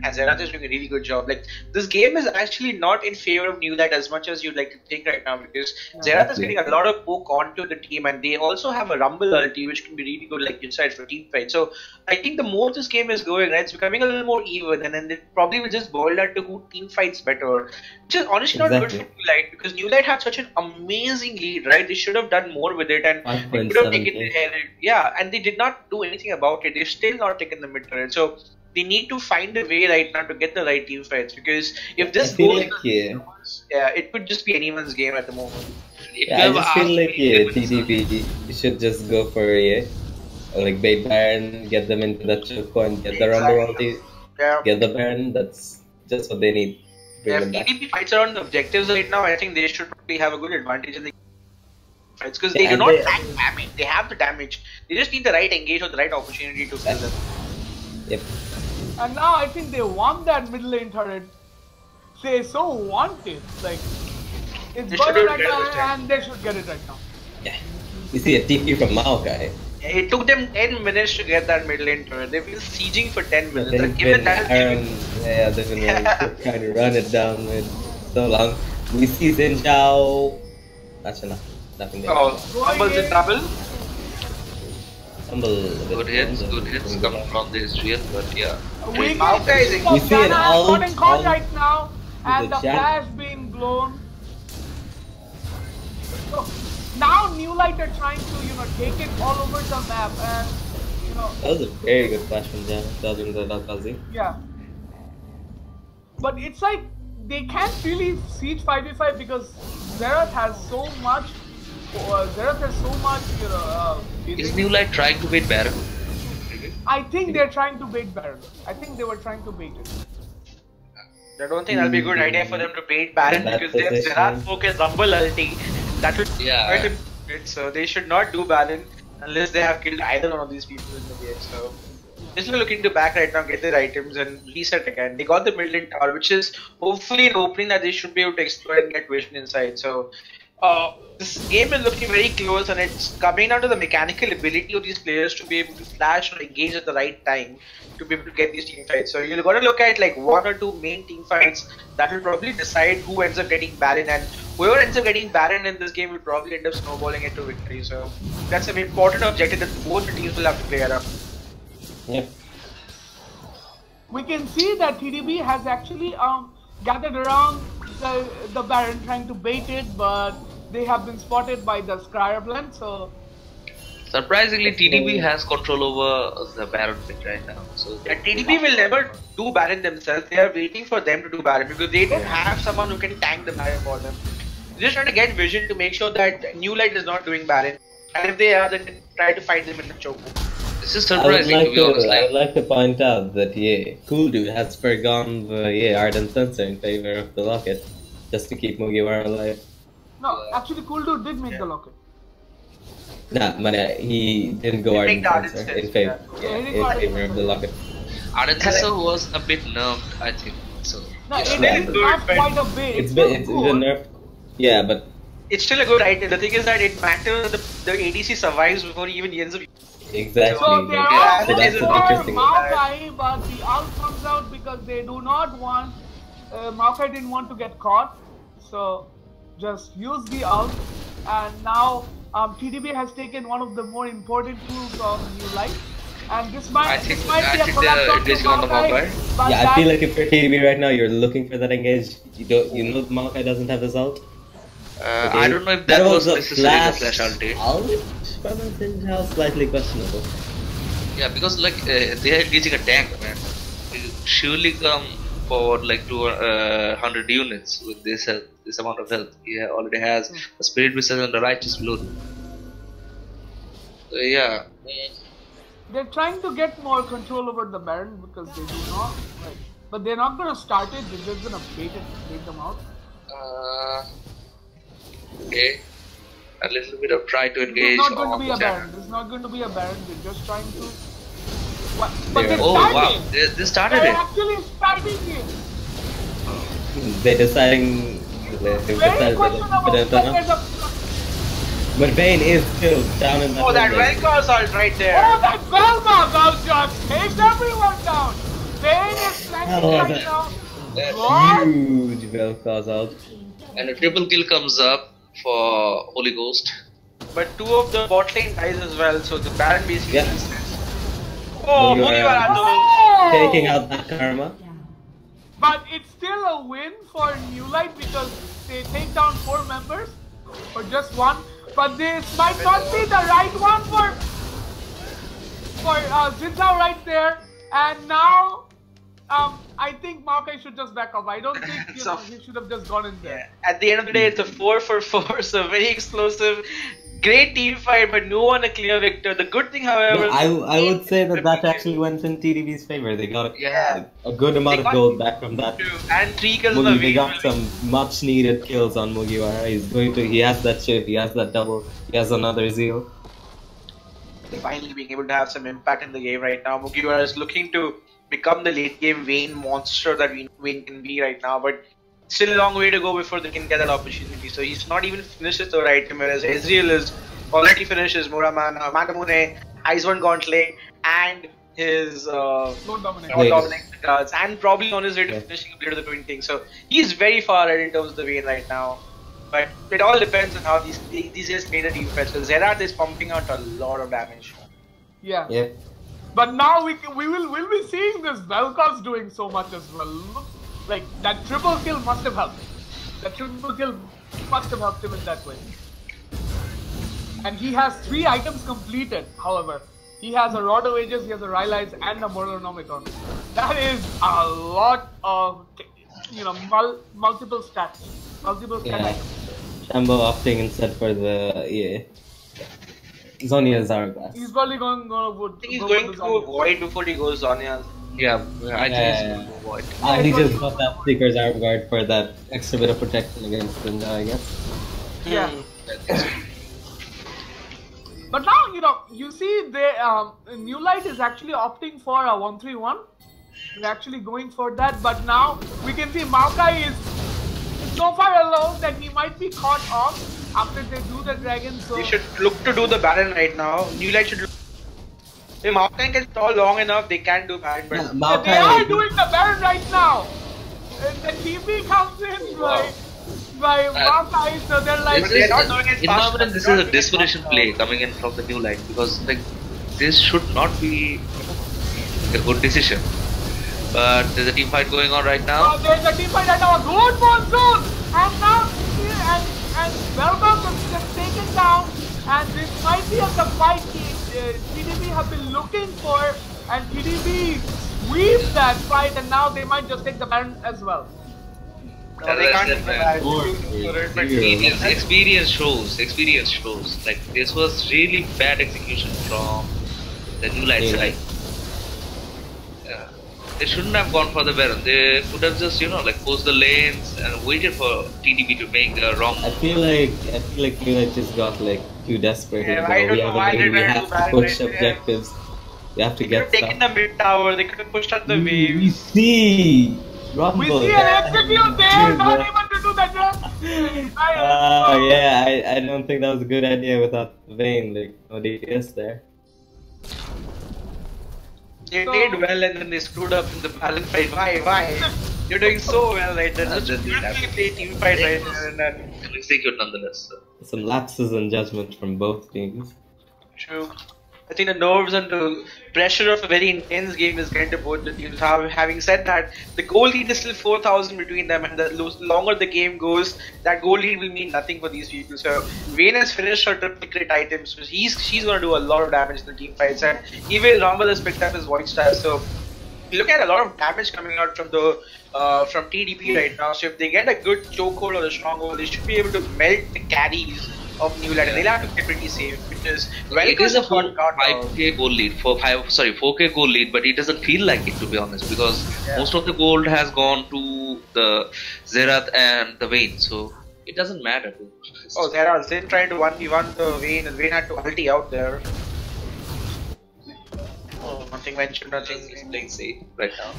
And Zerath is doing a really good job. Like this game is actually not in favor of New Light as much as you'd like to think right now, because Zerath is getting a lot of poke onto the team, and they also have a Rumble ulti which can be really good, like you said, for team fight. So I think the more this game is going, right, it's becoming a little more even, and then it probably will just boil down to who team fights better, which is honestly not good for New Light, because New Light had such an amazing lead, right? They should have done more with it, and they could have taken the head. Yeah, and they did not do anything about it. They've still not taken the mid turret. So they need to find a way right now to get the right team fights, because if this goes, it could just be anyone's game at the moment. I just feel like TDP should just go for like bait Baron, get them into that choke point, get the Rumble ulti, get the Baron. That's just what they need. If TDP fights around the objectives right now, I think they should probably have a good advantage in the fights, because they do not lack damage. They have the damage. They just need the right engage or the right opportunity to kill them. Yep. And now I think they want that mid lane turret. They so want it. Like, it's better right now, and they should get it right now. Yeah. You see a TP from Maokai. It took them 10 minutes to get that mid lane turret. They've been sieging for 10 minutes. They've been trying to run it down with so long. We see Xin Zhao. That's enough. Nothing there. Oh, Humble's in trouble. Good hits coming from the Israel, but yeah. We see an ult right now, and the flash being blown. So now New Light are trying to take it all over the map, and that was a very good flash from Zhao. Yeah, but it's like they can't really siege 5v5 because Zerath has so much. Is New Light trying to bait Baron? I think they're trying to bait Baron. I think they were trying to bait it. I don't think that'll be a good idea for them to bait Baron, because they have Zerath focus Rumble ulti. That would be quite important. So they should not do Baron unless they have killed either one of these people in the game. So just looking to back right now, get their items and reset again. They got the mid lane tower, which is hopefully an opening that they should be able to exploit and get vision inside. So this game is looking very close, and it's coming down to the mechanical ability of these players to be able to flash or engage at the right time to be able to get these team fights. So you've got to look at like one or two main team fights that will probably decide who ends up getting Baron, and whoever ends up getting Baron in this game will probably end up snowballing it to victory. So that's an important objective that both the teams will have to play around. Yep. We can see that TDB has actually gathered around the Baron, trying to bait it, but they have been spotted by the Scryer plant. So surprisingly, TDB has control over the Baron pit right now. So TDB will never do Baron themselves. They are waiting for them to do Baron, because they don't have someone who can tank the Baron for them. They're just trying to get vision to make sure that New Light is not doing Baron, and if they are, then try to find them in the choke. This is surprising, to be honest. I would like to point out that Cool Dude has forgone the Ardent Sensor in favor of the Locket, just to keep Mugiwara alive. No, actually Cool Dude did make the Locket. Nah, he didn't go Ardent Sensor in favor of the Locket. Ardent Sensor was a bit nerfed, I think. So no, it is not quite a bit. It's been nerfed. Yeah, but it's still a good item. The thing is that it matters the ADC survives before he even ends up. Exactly. So they are for Maokai, but the ult comes out because they do not want. Maokai didn't want to get caught, so just use the ult. And now TDB has taken one of the more important tools of New Light, and this might be a collapse of Maokai. Yeah, I feel like if you're TDB right now, you're looking for that engage. You know Maokai doesn't have his ult. I don't know if that was necessarily the flash ulti. Slightly questionable. Yeah, because like they are engaging a tank, man. It surely come forward like 200 units with this health, this amount of health. He already has a Spirit Wizard and the Righteous Blood. So yeah. They're trying to get more control over the Baron because they do not. But they're not gonna start it. They're just gonna bait them out. Okay. A little bit of try to engage. It's not going to be a Baron. It's not going to be a Baron. They're just trying to. What? But they're starting. Wow, they started they're it. Actually starting it. They're deciding Very questionable. But Vayne is still down in that. Oh, that Velka assault right there. Oh, that Velka assault just takes everyone down. Vayne is flanking right now. Huge Velka assault. And a triple kill comes up for Holy Ghost. But two of the bot lane dies as well, so the Baron basically. Yeah. Oh, Mugiwara taking out that Karma. But it's still a win for New Light because they take down 4 members or just 1. But this might not be the right one for Jinzhao right there. And now I think Maokai should just back off. I don't think he should have just gone in there. Yeah. At the end of the day, it's a 4 for 4, so very explosive. Great team fight, but no one a clear victor. The good thing, however... No, I would say that actually went in TDB's favor. They got a good amount of gold back from that. And 3 kills Mugi, they got some much needed kills on Mugiwara. He has that chip, he has that double, he has another zeal. Finally being able to have some impact in the game right now. Mugiwara is looking to become the late game Vayne monster that Vayne can be right now, but still a long way to go before they can get that opportunity. So he's not even finished his third item, whereas Ezreal is already finished his Mandamune, Ice-One Gauntlet, and his Lord Dominic cards, and probably on his way to finishing Blade of the Twin King. So he's very far ahead in terms of the Vayne right now. But it all depends on how these guys play the team fight. So Xerath is pumping out a lot of damage. Yeah. Yep. But now we'll be seeing this Velkos doing so much as well. Like that triple kill must have helped. That triple kill must have helped him in that way. And he has 3 items completed. However, he has a Rod of Ages, he has a Rylai's, and a Morlonomicon. That is a lot of multiple stats, items. Shambo opting instead for the Zhonya's Hourglass. He's probably going to I think he's going to avoid before he goes Zhonya's. Yeah, I think he's going to avoid. He just got that Seeker's Arm Guard for that extra bit of protection against Ninja, I guess. Yeah. But now, you see, New Light is actually opting for a 1-3-1. They're actually going for that, but now we can see Maokai is so far alone that he might be caught off after they do the dragon. So they should look to do the Baron right now. New Light should look. If Maokai can stall long enough, they can do Baron. But they are doing the Baron right now. The TP comes in by Maokai, so they're like... They're not doing it fast. This is a desperation play coming in from the New Light because this should not be a good decision. But there's a team fight going on right now. There's a team fight right now. A good monsoon! And now, and Velcom is just taken down. And this might be the fight TDB have been looking for. And TDB sweeps that fight. And now they might just take the Baron as well. No, they can't take the Baron. Experience shows. Like, this was really bad execution from the New Light side. They shouldn't have gone for the Baron. They could have just, closed the lanes and waited for TDB to make the wrong. I feel like New Light just got too desperate. Yeah, we have to push objectives. We have to get stuff. They could have taken the mid tower. They could have pushed out the wave. We see Rumble. We see an execute there. Not even to do that jump. Yeah, I don't think that was a good idea without Vayne. No DPS there. They did well and then they screwed up in the balance fight. Why? You're doing so well right there. Just play team fight right there and then execute nonetheless. Some lapses in judgment from both teams. True. I think the nerves and the pressure of a very intense game is getting to both the teams. Having said that, the goal lead is still 4,000 between them, and the longer the game goes, that goal lead will mean nothing for these people. So Vayne has finished her triple crit items, so she's going to do a lot of damage in the team fights, and even Rumble has picked up his Void Star. So you look at a lot of damage coming out from the from TDP right now. So if they get a good chokehold or a stronghold, they should be able to melt the carries of New Light. They'll have to get pretty safe because it is a 5k gold lead, 4k gold lead, but it doesn't feel like it, to be honest, because most of the gold has gone to the Xerath and the Vayne, so it doesn't matter. Oh, Xerath, Zen trying to 1v1 the Vayne, and Vayne had to ulti out there. Oh, nothing mentioned, nothing. He's playing safe right now.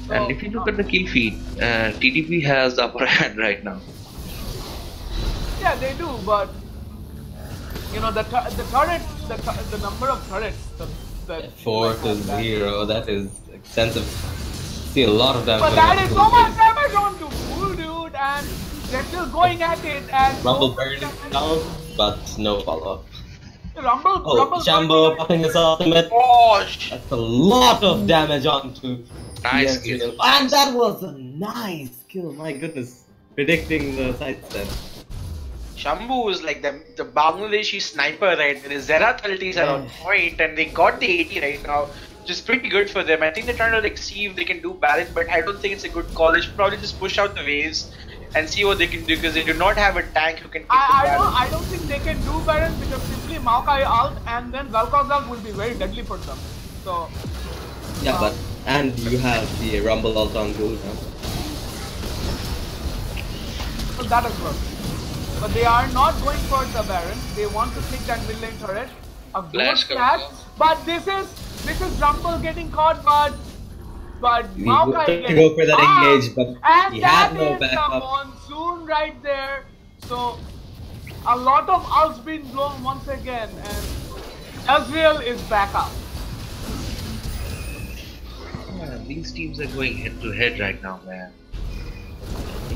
And if you look at the kill feed, TDP has the upper hand right now. Yeah, they do, but you know the number of turrets. The 4-0. That is extensive. See a lot of damage. But that is so much damage on to Bull, dude, and they're still going at it. And Rumble burning down, but no follow up. Rumble Shambo popping his ultimate. That's a lot of damage onto nice kill. And that was a nice kill, my goodness. Predicting the sidestep. Shambu is like the Bangladeshi sniper right there. His Zerat ultis are on point and they got the 80 right now, which is pretty good for them. I think they're trying to like see if they can do Baron, but I don't think it's a good call. They should probably just push out the waves and see what they can do because they do not have a tank who can kick the Baron. I don't think they can do Baron because simply Maokai ult and then Vel'Koz ult will be very deadly for them. So yeah, and you have the Rumble ult on Ghoul now. So that is good. But they are not going for the Baron. They want to take that mid lane turret. A good flash. But this is Rumble getting caught, but Maokai getting go for that engage, but and he had no backup. The monsoon right there. So a lot of ults being blown once again, and Ezreal is back up. Yeah, these teams are going head to head right now, man.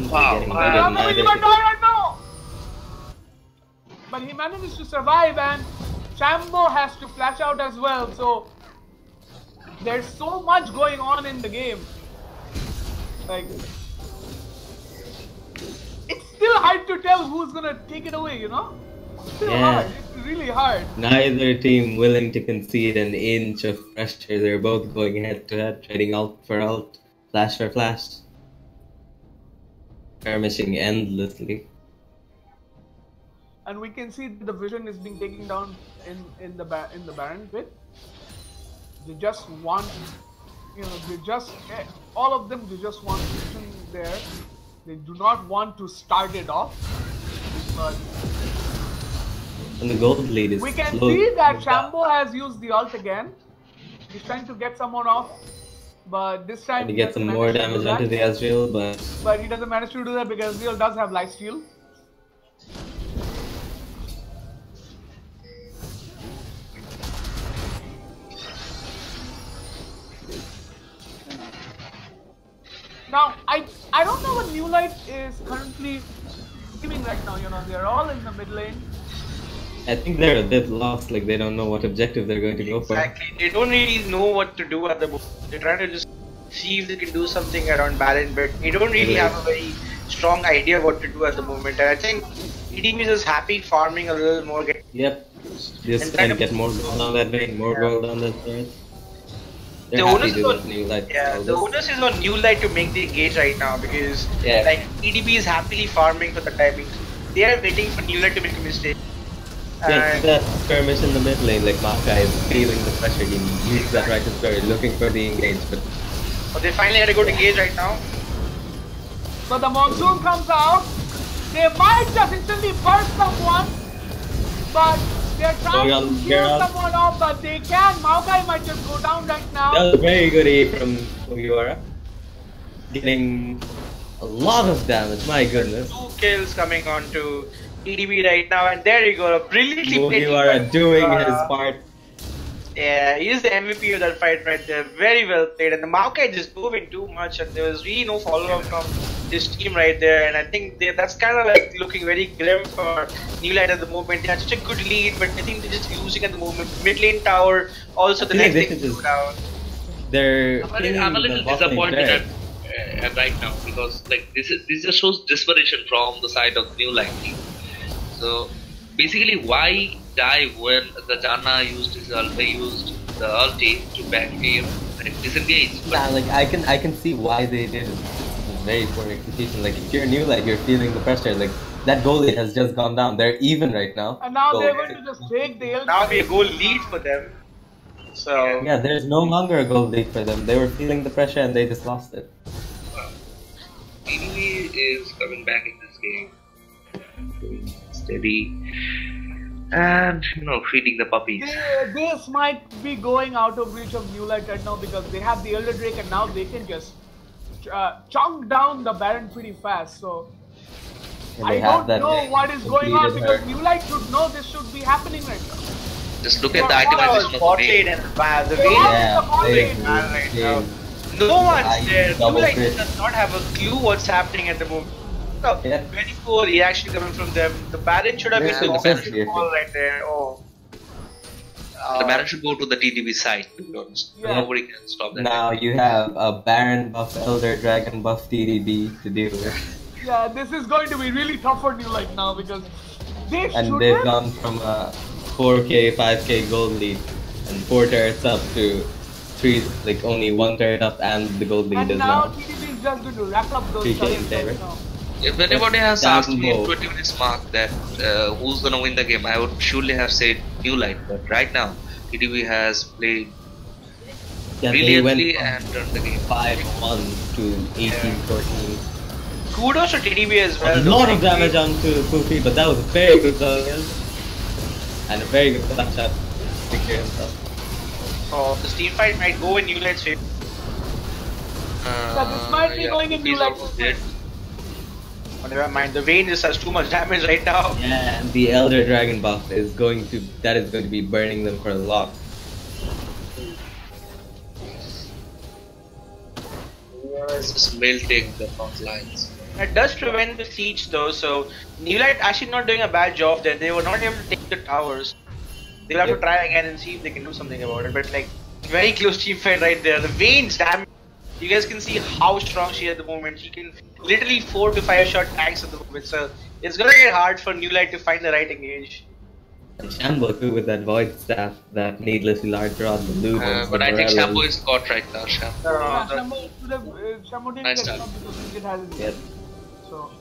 Wow. But he manages to survive, and Shambo has to flash out as well. So there's so much going on in the game. Like, it's still hard to tell who's gonna take it away, you know? It's still hard. It's really hard. Neither team willing to concede an inch of pressure. They're both going head to head, trading ult for ult, flash for flash, skirmishing endlessly. And we can see that the vision is being taken down in the Baron pit. They just want, you know, all of them, they just want vision there. They do not want to start it off. But and the gold lead is we can see that Shambo has used the ult again. He's trying to get someone off, but this time he gets some more damage onto the Ezreal, but he doesn't manage to do that because Ezreal does have lifesteal. Now, I don't know what New Light is currently doing right now, you know, they're all in the mid lane. I think they're a bit lost, like they don't know what objective they're going to go for. Exactly, they don't really know what to do at the moment. They're trying to just see if they can do something around Baron, but they don't really have a very strong idea of what to do at the moment. And I think EDM is just happy farming a little more. Yep, just trying to get more gold on that lane, more gold on that turret. The onus is on New Light. Yeah, the onus is on New Light to make the engage right now because like EDP is happily farming for the timing. They are waiting for New Light to make a mistake. Yeah, that skirmish in the mid lane, like Maokai is feeling the pressure. He used that right to spirit, looking for the engage, but they finally had a good engage right now. So the monsoon comes out. They might just instantly burst someone, but they're trying to kill someone off, but they can. Maokai might just go down right now. That was a very good E from Mugiwara. Getting a lot of damage, my goodness. 2 kills coming on to EDB right now, and there you go. Brilliantly played. Mugiwara doing his part. Yeah, he is the MVP of that fight right there. Very well played. And the Maokai just moving too much, and there was really no follow-up from this team right there. And I think that's kind of like looking very grim for New Light at the moment. They had such a good lead, but I think they're just losing at the moment. Mid lane tower, also the next thing to go down. I'm a little disappointed at right now because like this just shows desperation from the side of New Light team. So basically, why dive when the Janna used the ulti to back him and disengage? Yeah, like I can see why they did it. It's very poor execution. Like if you're New Light, you're feeling the pressure. Like that goal lead has just gone down. They're even right now. And now they're going to just take the LT. Now be a goal lead for them. So yeah, there's no longer a goal lead for them. They were feeling the pressure and they just lost it. Enemy is coming back in this game. Steady. And feeding the puppies. This might be going out of reach of New Light right now because they have the Elder Drake and now they can just chunk down the Baron pretty fast. So I don't know what is going on because New Light should know this should be happening right now. Just look at the itemization of the Vayne and the Vayne right now. No one's there. New Light does not have a clue what's happening at the moment. No, very poor reaction coming from them. The Baron should have been the ball right there. Oh. The Baron should go to the TTB side, to be honest. Yeah. Nobody can stop that. Now you have a Baron buff, Elder Dragon buff TTB to deal with. Yeah, this is going to be really tough for New Light now because they've gone from a 4k, 5k gold lead and 4 turrets up to 3, like only 1 turret up and the gold lead and is now. now. TTB is just going to wrap up those 3k in turrets favor. right now. If anybody has asked me in 20 minutes mark that who's gonna win the game, I would surely have said New Light. But right now, TTB has played brilliantly and turned the game 5-1 to 18-14. Kudos to TTB as well. A lot of damage onto Poofy, but that was a very good turn and a very good flash shot to secure himself. So this team fight might go in New Light's favor. So this might be going in New Light's favor. Never mind, the Vayne just has too much damage right now. Yeah, and the Elder Dragon buff is going to be burning them for a lot. It's just melting the front lines. It does prevent the siege though, so New Light actually not doing a bad job there. They were not able to take the towers. They'll have to try again and see if they can do something about it. But like, very close team fight right there. The Vayne's damage. You guys can see how strong she is at the moment. She can literally 4 to 5 shot tanks at the moment. So it's gonna get hard for New Light to find the right engage. And Shambo too with that void staff, that needlessly large rod, the loot. But I think Shambo is caught right now. Shambo didn't nice get some because it has his So.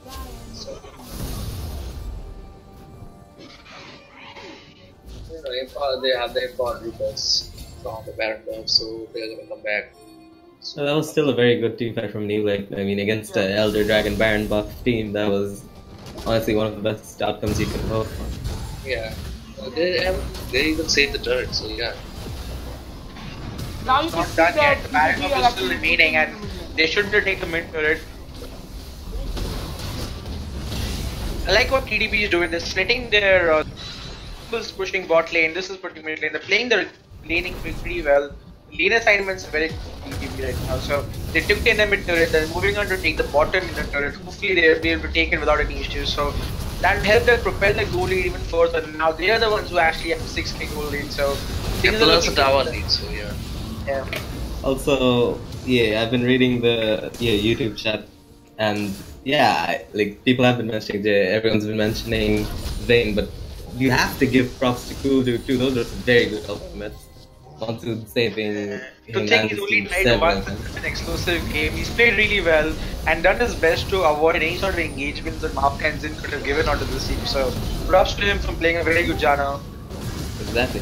They have the import reports from the Baron buff, so they're gonna come back. So that was still a very good team fight from New Light. I mean, against the Elder Dragon Baron buff team, that was honestly one of the best outcomes you can hope for. Yeah, they even saved the turret, so yeah. Now you can Not see done that yet. The Baron buff is still remaining, and they should take the mid turret. I like what TDB is doing. They're splitting their pushing bot lane. This is pretty mid lane. They're playing their laning pretty well. Lane assignments are very TDB right now. So they took the mid turret. They're moving on to take the bottom in the turret. Hopefully they'll be able to take it without any issues. So that will help them propel the goal lead even further. Now they are the ones who actually have 6k goal lead. So plus a tower lead. So yeah. Yeah. Also, yeah, I've been reading the YouTube chat, and yeah, like people have been mentioning Jay, everyone's been mentioning Vayne, but you have to give props to Kudu too. Those are some very good ultimates. Onto saving him to think he's only tried once in an exclusive game. He's played really well and done his best to avoid any sort of engagements that Mark Tenzin could have given onto this team. So props to him for playing a very good Janna. Exactly.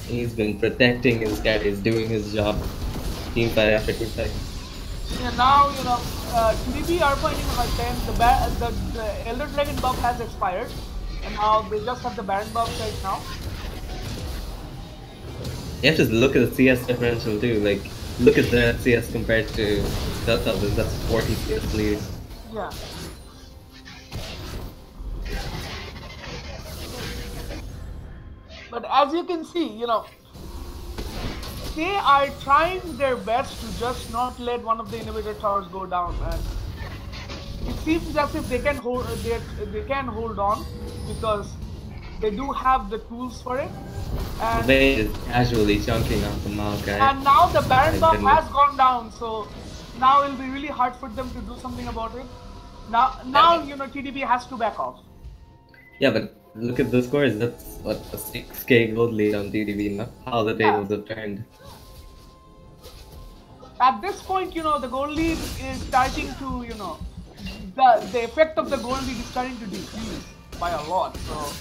He's been protecting his guy, he's doing his job. Team fight after team fight. Yeah, now, TDB are pointing about 10. The Elder Dragon buff has expired. And now they just have the Baron buff right now. You have to look at the CS differential too. Like, look at the CS compared to the others. That's 40 CS lead. Yeah. But as you can see, they are trying their best to just not let one of the innovator towers go down, and it seems as if they can hold on because they do have the tools for it. And they is casually chunking off the Maokai. And now the Baron buff has gone down, so now it'll be really hard for them to do something about it. Now TDB has to back off. Yeah, but look at the scores. That's what a 6k gold lead on TDB. Now how the tables have turned. At this point, the gold lead is starting to, the effect of the gold lead is starting to decrease by a lot. So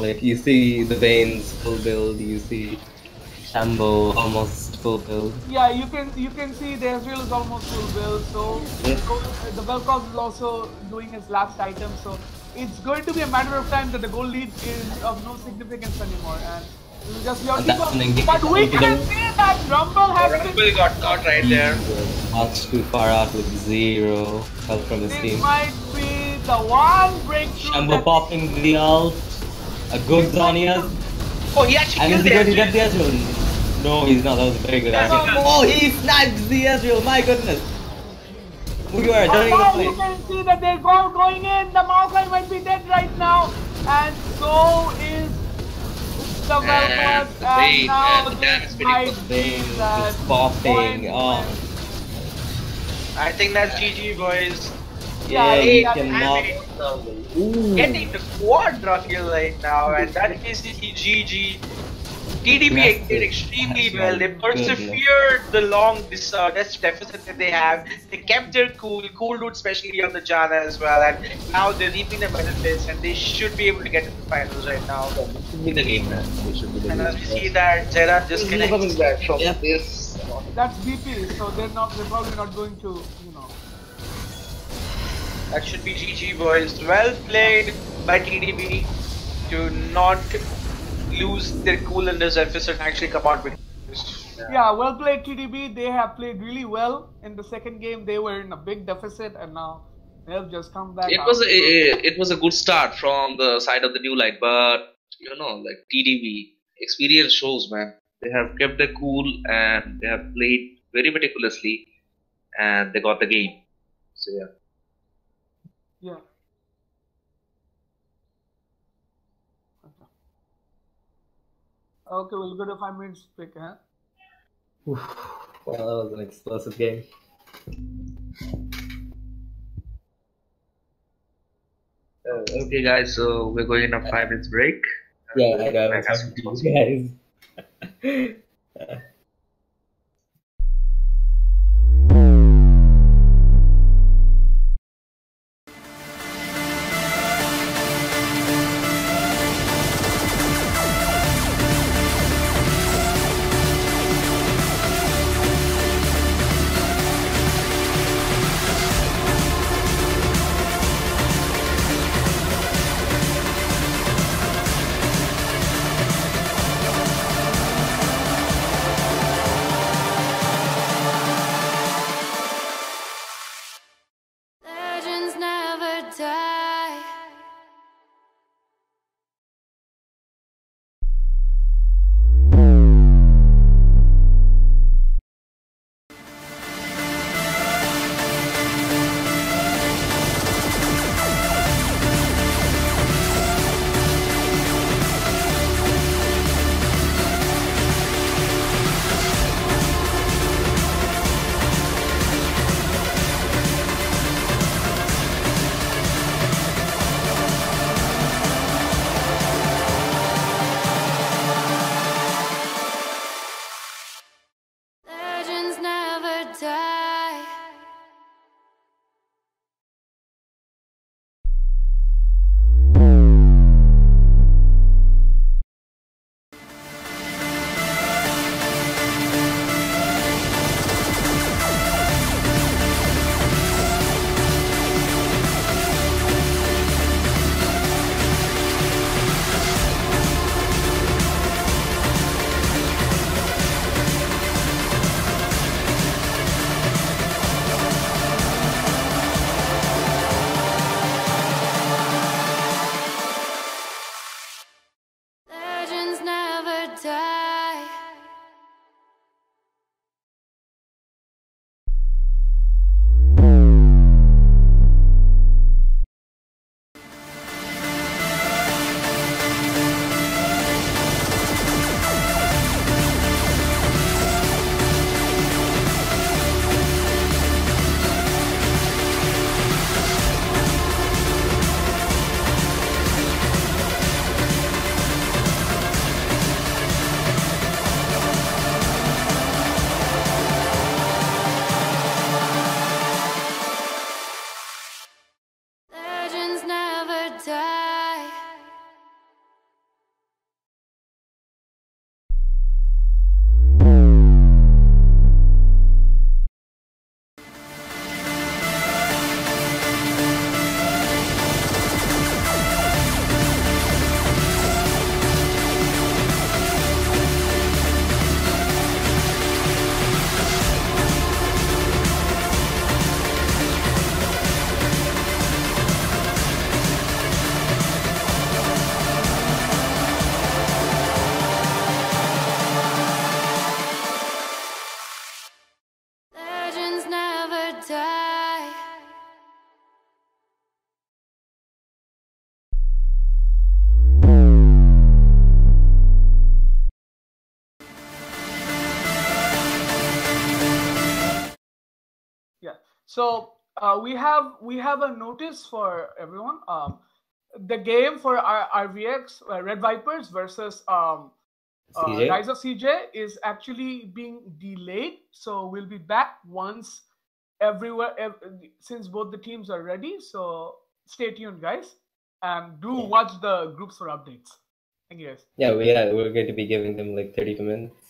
like you see the Vayne's full build, you see Shambo almost full build. Yeah, you can see the Ezreal is almost full build. So the Vel'Koz is also doing his last item. So it's going to be a matter of time that the gold lead is of no significance anymore. And Just And that's an engagement but we into can see that Rumble has Rumble got caught right there. Much too far out with zero help from his This team. might be the one breakthrough. Shambo popping the ult. A good Zonias. Oh, he actually And is killed he going to the get the Ezreal? No, he's not. That was a very good Yes, action. he does. Oh, he snipes the Ezreal. My goodness. Mugiwara turning the Now play. you can see that they're going in. The Maokai might be dead right now. And so is the Velvet. And now this might be the popping. point Oh. I think that's GG, boys. Yeah, he you cannot. Getting the quadra kill right now, and that is GG. TDP did extremely well. They persevered the long test deficit that they have. They kept their cool dude, especially on the Jana as well, and now they're reaping the benefits, and they should be able to get to the finals right now. This should be the game, man. This should be the And game. as we see that Zera just Coming connects. back from this. That's DP, so they're probably not going to, you know. That should be GG, boys. Well played by TDP to not lose their cool in this deficit and actually come out with this. Yeah, well played TDB. They have played really well in the second game. They were in a big deficit, and now they've just come back. It was a good start from the side of the New Light, but you know, like TDV experience shows, man. They have kept their cool and they have played very meticulously, and they got the game. So yeah. Yeah. Okay, we'll go to 5 minutes break, huh? Well, that was an explosive game. Okay, guys. So we're going in a 5 minutes break. Yeah, I know. I was talking to you guys. So we have a notice for everyone. The game for our RVX Red Vipers versus Rise of CJ is actually being delayed. So we'll be back once since both the teams are ready. So stay tuned, guys, and do watch the groups for updates. Thank you, guys. Yeah, we're going to be giving them like 30 minutes